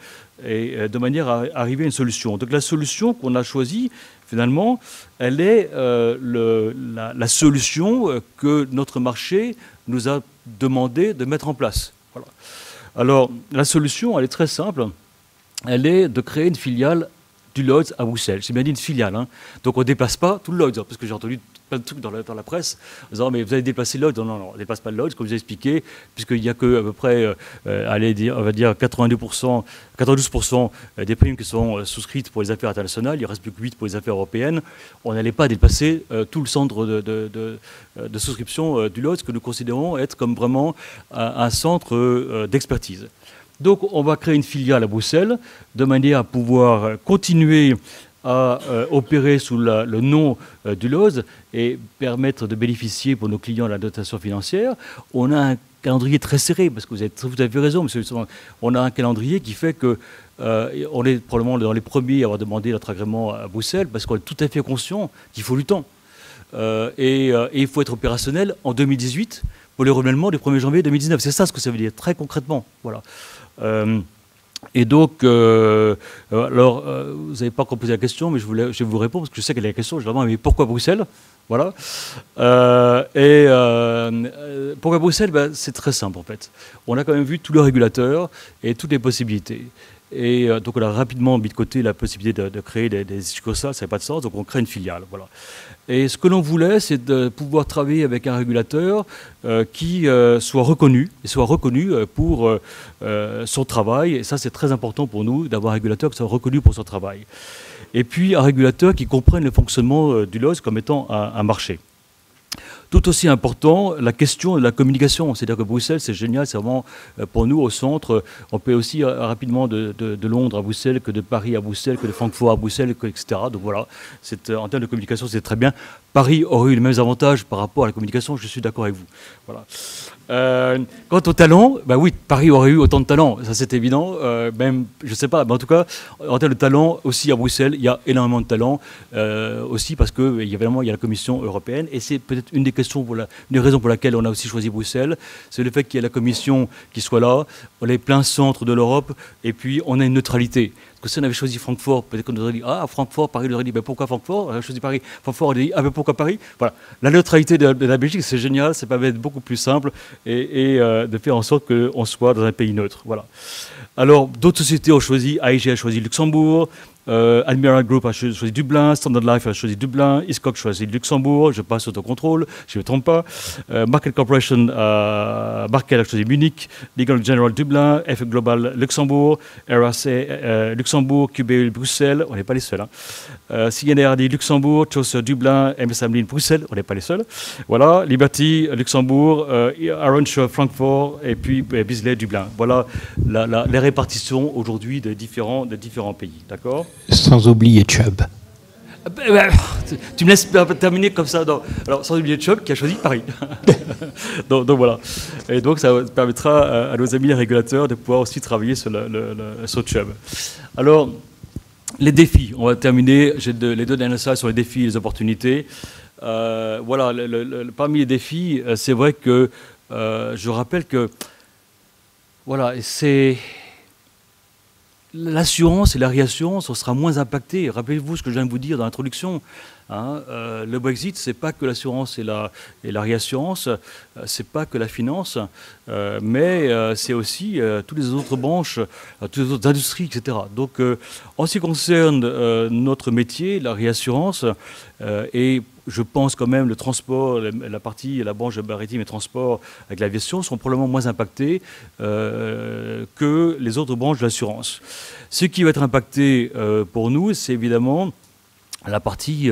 S4: et de manière à arriver à une solution. Donc la solution qu'on a choisie, finalement, elle est la solution que notre marché nous a demandé de mettre en place. Voilà. Alors, la solution, elle est très simple. Elle est de créer une filiale du Lloyds à Bruxelles. J'ai bien dit une filiale. Hein. Donc, on ne déplace pas tout le Lloyds, parce que j'ai entendu plein de trucs dans la presse, en disant, mais vous allez déplacer le Lloyds. Non, on ne déplace pas le Lloyds, comme je vous ai expliqué, puisqu'il n'y a que à peu près, on va dire 92% des primes qui sont souscrites pour les affaires internationales. Il ne reste plus que 8 pour les affaires européennes. On n'allait pas dépasser tout le centre de souscription du Lloyds, que nous considérons être comme vraiment un centre d'expertise. Donc, on va créer une filiale à Bruxelles, de manière à pouvoir continuer à opérer sous le nom du Lloyds et permettre de bénéficier pour nos clients de la dotation financière. On a un calendrier très serré, parce que vous avez raison, monsieur. On a un calendrier qui fait que on est probablement dans les premiers à avoir demandé notre agrément à Bruxelles, parce qu'on est tout à fait conscient qu'il faut du temps. Et il faut être opérationnel en 2018 pour le renouvellement du 1er janvier 2019. C'est ça ce que ça veut dire, très concrètement. Voilà. Et donc, alors, vous n'avez pas encore posé la question, mais je vais vous répondre, parce que je sais quelle est la question. Je vais demander, mais pourquoi Bruxelles? Voilà. Pourquoi Bruxelles? C'est très simple, en fait. On a quand même vu tous les régulateurs et toutes les possibilités. Et donc, on a rapidement mis de côté la possibilité de créer des succursales, ça n'a pas de sens, donc on crée une filiale. Voilà. Et ce que l'on voulait, c'est de pouvoir travailler avec un régulateur qui soit reconnu, pour son travail. Et ça, c'est très important pour nous, d'avoir un régulateur qui soit reconnu pour son travail. Et puis, un régulateur qui comprenne le fonctionnement du Lloyds comme étant un marché. Tout aussi important, la question de la communication. C'est-à-dire que Bruxelles, c'est génial, c'est vraiment pour nous au centre. On peut aussi rapidement de Londres à Bruxelles, que de Paris à Bruxelles, que de Francfort à Bruxelles, etc. Donc voilà, en termes de communication, c'est très bien. Paris aurait eu les mêmes avantages par rapport à la communication, je suis d'accord avec vous. Voilà. Quant au talent, oui, Paris aurait eu autant de talent, ça c'est évident, même, je ne sais pas, mais en tout cas, en termes de talent, aussi à Bruxelles, il y a énormément de talent, aussi parce qu'il y a la Commission européenne, et c'est peut-être une des raisons pour laquelle on a aussi choisi Bruxelles, c'est le fait qu'il y ait la Commission qui soit là, on est plein centre de l'Europe, et puis on a une neutralité. Parce que si on avait choisi Francfort, peut-être qu'on nous aurait dit, Francfort, Paris, on aurait dit, pourquoi Francfort? On a choisi Paris. Francfort, on aurait dit, pourquoi Paris? Voilà. La neutralité de la Belgique, c'est génial, ça permet d'être beaucoup plus simple et de faire en sorte qu'on soit dans un pays neutre. Voilà. Alors, d'autres sociétés ont choisi, AIG a choisi Luxembourg, Admiral Group a choisi Dublin, Standard Life a choisi Dublin, Hiscox a choisi Luxembourg, je passe autocontrôle, je ne me trompe pas. Market Corporation, Barkel a choisi Munich, Legal General Dublin, F Global Luxembourg, RAC Luxembourg, QBE Bruxelles, on n'est pas les seuls. CNRD Luxembourg, Chaucer Dublin, MS Amlin Bruxelles, on n'est pas les seuls. Voilà, Liberty Luxembourg, Aronshaw Francfort et puis Bisley Dublin. Voilà les répartitions aujourd'hui de différents pays, d'accord?
S1: Sans oublier Chubb.
S4: Tu me laisses terminer comme ça. Alors, sans oublier Chubb qui a choisi Paris. donc voilà. Et donc ça permettra à nos amis les régulateurs de pouvoir aussi travailler sur Chubb. Alors, les défis. On va terminer. J'ai les deux dernières slides sur les défis et les opportunités. Voilà. Parmi les défis, c'est vrai que je rappelle que voilà, c'est l'assurance et la réassurance, on sera moins impacté. Rappelez-vous ce que je viens de vous dire dans l'introduction. Le Brexit, c'est pas que l'assurance et la réassurance, c'est pas que la finance, mais c'est aussi toutes les autres branches, toutes les autres industries, etc. Donc, en ce qui concerne notre métier, la réassurance, et je pense quand même le transport, la branche maritime et transport avec l'aviation sont probablement moins impactés que les autres branches de l'assurance. Ce qui va être impacté pour nous, c'est évidemment la partie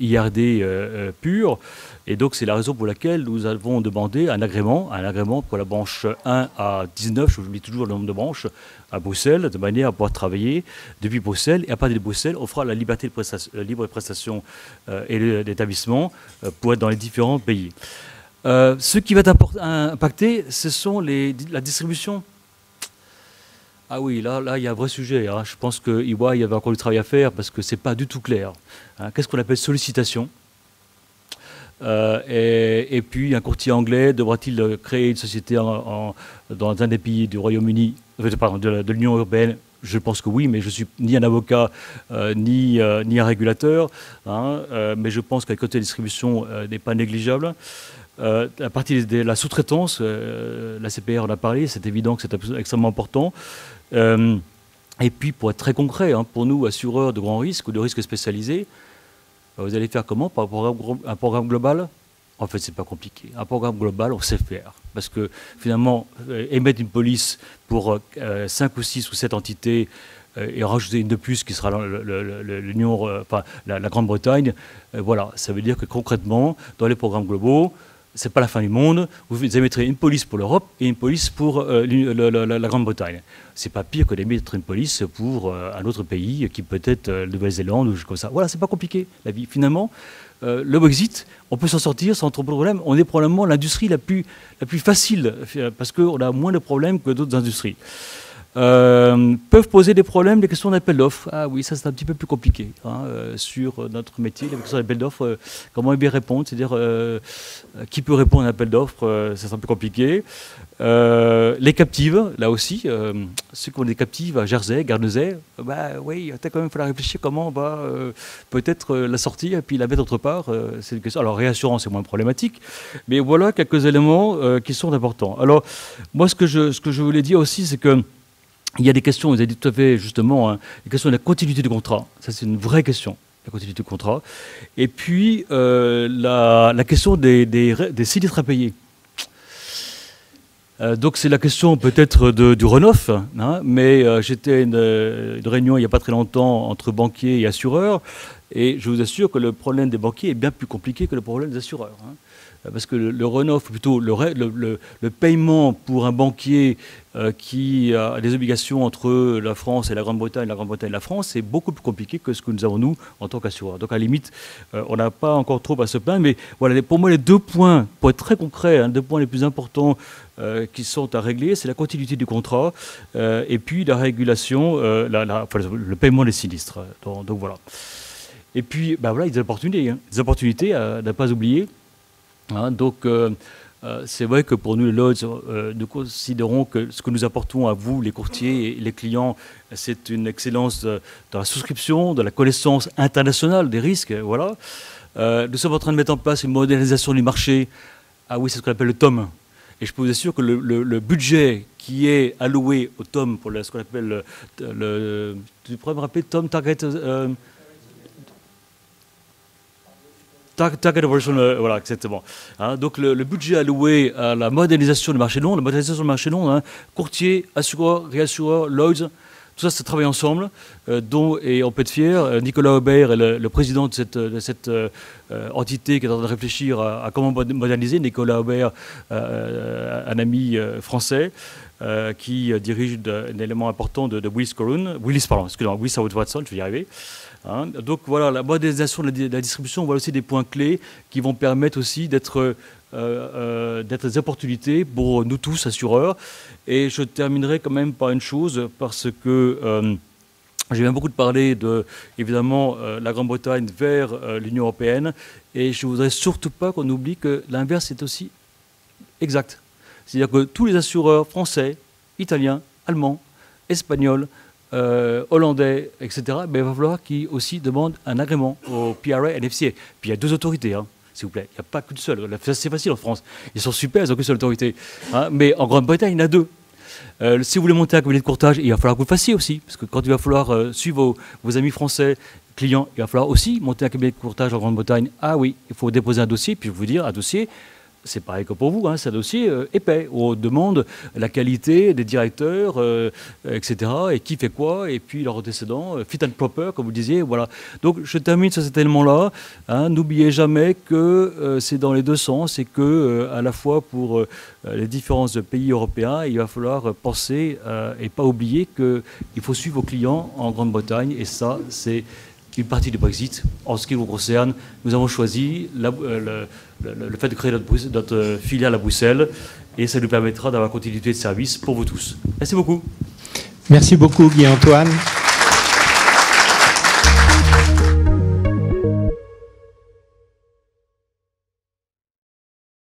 S4: IRD pure. Et donc, c'est la raison pour laquelle nous avons demandé un agrément pour la branche 1 à 19, je vous dis toujours le nombre de branches, à Bruxelles, de manière à pouvoir travailler depuis Bruxelles. Et à partir de Bruxelles, on fera la liberté de libre prestation et l'établissement pour être dans les différents pays. Ce qui va être impacté, ce sont la distribution. Ah oui, là, il y a un vrai sujet. Hein. Je pense que EY avait encore du travail à faire parce que ce n'est pas du tout clair. Hein. Qu'est-ce qu'on appelle sollicitation? Et puis, un courtier anglais devra-t-il créer une société dans un des pays du Royaume-Uni, de l'Union européenne? Je pense que oui, mais je ne suis ni un avocat ni un régulateur. Hein, mais je pense que le côté distribution n'est pas négligeable. la partie de la sous-traitance, la CPR en a parlé, c'est évident que c'est extrêmement important. Et puis, pour être très concret, hein, pour nous, assureurs de grands risques ou de risques spécialisés, vous allez faire comment? Par un programme global? En fait, c'est pas compliqué. Un programme global, on sait faire. Parce que finalement, émettre une police pour 5 ou 6 ou 7 entités et rajouter une de plus qui sera l'Union, enfin, la Grande-Bretagne, voilà, ça veut dire que concrètement, dans les programmes globaux, c'est pas la fin du monde. Vous émettrez une police pour l'Europe et une police pour la Grande-Bretagne. C'est pas pire que d'émettre une police pour un autre pays qui peut être Nouvelle-Zélande ou comme ça. Voilà, c'est pas compliqué la vie. Finalement, le Brexit, on peut s'en sortir sans trop de problèmes. On est probablement l'industrie la plus facile parce qu'on a moins de problèmes que d'autres industries. Peuvent poser des problèmes, des questions d'appel d'offres. Ah oui, ça c'est un petit peu plus compliqué hein, sur notre métier. Les questions d'appel d'offres, comment bien répondre, c'est-à-dire qui peut répondre à un appel d'offres, ça c'est un peu compliqué. Les captives, là aussi, ceux qui ont des captives à Jersey, Guernesey, bah oui, il va quand même falloir réfléchir comment on va peut-être la sortir et puis la mettre autre part. C'est une question. Alors réassurance c'est moins problématique, mais voilà quelques éléments qui sont importants. Alors moi ce que je voulais dire aussi, c'est que il y a des questions, vous avez dit tout à fait justement, hein, les questions de la continuité du contrat. Ça, c'est une vraie question, la continuité du contrat. Et puis, la question des sinistres à payer. Donc, c'est la question peut-être du run-off. Hein, mais j'étais à une réunion il n'y a pas très longtemps entre banquiers et assureurs. Et je vous assure que le problème des banquiers est bien plus compliqué que le problème des assureurs. Hein. Parce que le run-off, plutôt le paiement pour un banquier qui a des obligations entre la France et la Grande-Bretagne et la France, c'est beaucoup plus compliqué que ce que nous avons nous en tant qu'assureurs. Donc à la limite, on n'a pas encore trop à se plaindre, mais voilà, pour moi les 2 points, pour être très concret, hein, 2 points les plus importants qui sont à régler, c'est la continuité du contrat et puis la régulation, le paiement des sinistres. Donc voilà. Et puis, ben voilà, il y a des opportunités à ne pas oublier. Hein, donc, c'est vrai que pour nous, les Lloyd's, nous considérons que ce que nous apportons à vous, les courtiers et les clients, c'est une excellence dans la souscription, de la connaissance internationale des risques. Voilà. Nous sommes en train de mettre en place une modernisation du marché. Ah oui, c'est ce qu'on appelle le TOM. Et je peux vous assurer que le budget qui est alloué au TOM pour ce qu'on appelle tu pourrais me rappeler TOM, Target... Target Operational, voilà, exactement. Hein, donc le budget alloué à la modernisation du marché long, hein, courtier, assureur, réassureur, Lloyd's, tout ça, c'est travailler ensemble, et on peut être fier. Nicolas Aubert est le président de cette entité qui est en train de réfléchir à comment moderniser. Nicolas Aubert, un ami français, qui dirige un élément important de Willis Towers Watson, je vais y arriver. Hein, donc voilà, la modernisation de la distribution, voilà aussi des points clés qui vont permettre aussi d'être des opportunités pour nous tous, assureurs. Et je terminerai quand même par une chose, parce que j'ai bien beaucoup de parler de, évidemment, la Grande-Bretagne vers l'Union européenne, et je ne voudrais surtout pas qu'on oublie que l'inverse est aussi exact. C'est-à-dire que tous les assureurs français, italiens, allemands, espagnols, hollandais, etc., mais il va falloir qu'ils aussi demandent un agrément au PRA et NFCA. Puis il y a 2 autorités, hein, s'il vous plaît. Il n'y a pas qu'une seule. C'est facile en France. Ils sont super, ils n'ont qu'une seule autorité. Hein, mais en Grande-Bretagne, il y en a 2. Si vous voulez monter un cabinet de courtage, il va falloir que vous le fassiez aussi. Parce que quand il va falloir suivre vos amis français, clients, il va falloir aussi monter un cabinet de courtage en Grande-Bretagne. Ah oui, il faut déposer un dossier, puis je vais vous dire, un dossier... C'est pareil que pour vous, hein, c'est un dossier épais. On demande la qualité des directeurs, etc. Et qui fait quoi, et puis leur antécédent, fit and proper, comme vous disiez. Voilà. Donc je termine sur cet élément-là. Hein, n'oubliez jamais que c'est dans les 2 sens et que, à la fois pour les différents pays européens, il va falloir penser et pas oublier qu'il faut suivre vos clients en Grande-Bretagne. Et ça, c'est une partie du Brexit. En ce qui vous concerne, nous avons choisi le fait de créer notre filiale à Bruxelles, et ça nous permettra d'avoir continuité de service pour vous tous. Merci beaucoup.
S1: Merci beaucoup, Guy-Antoine.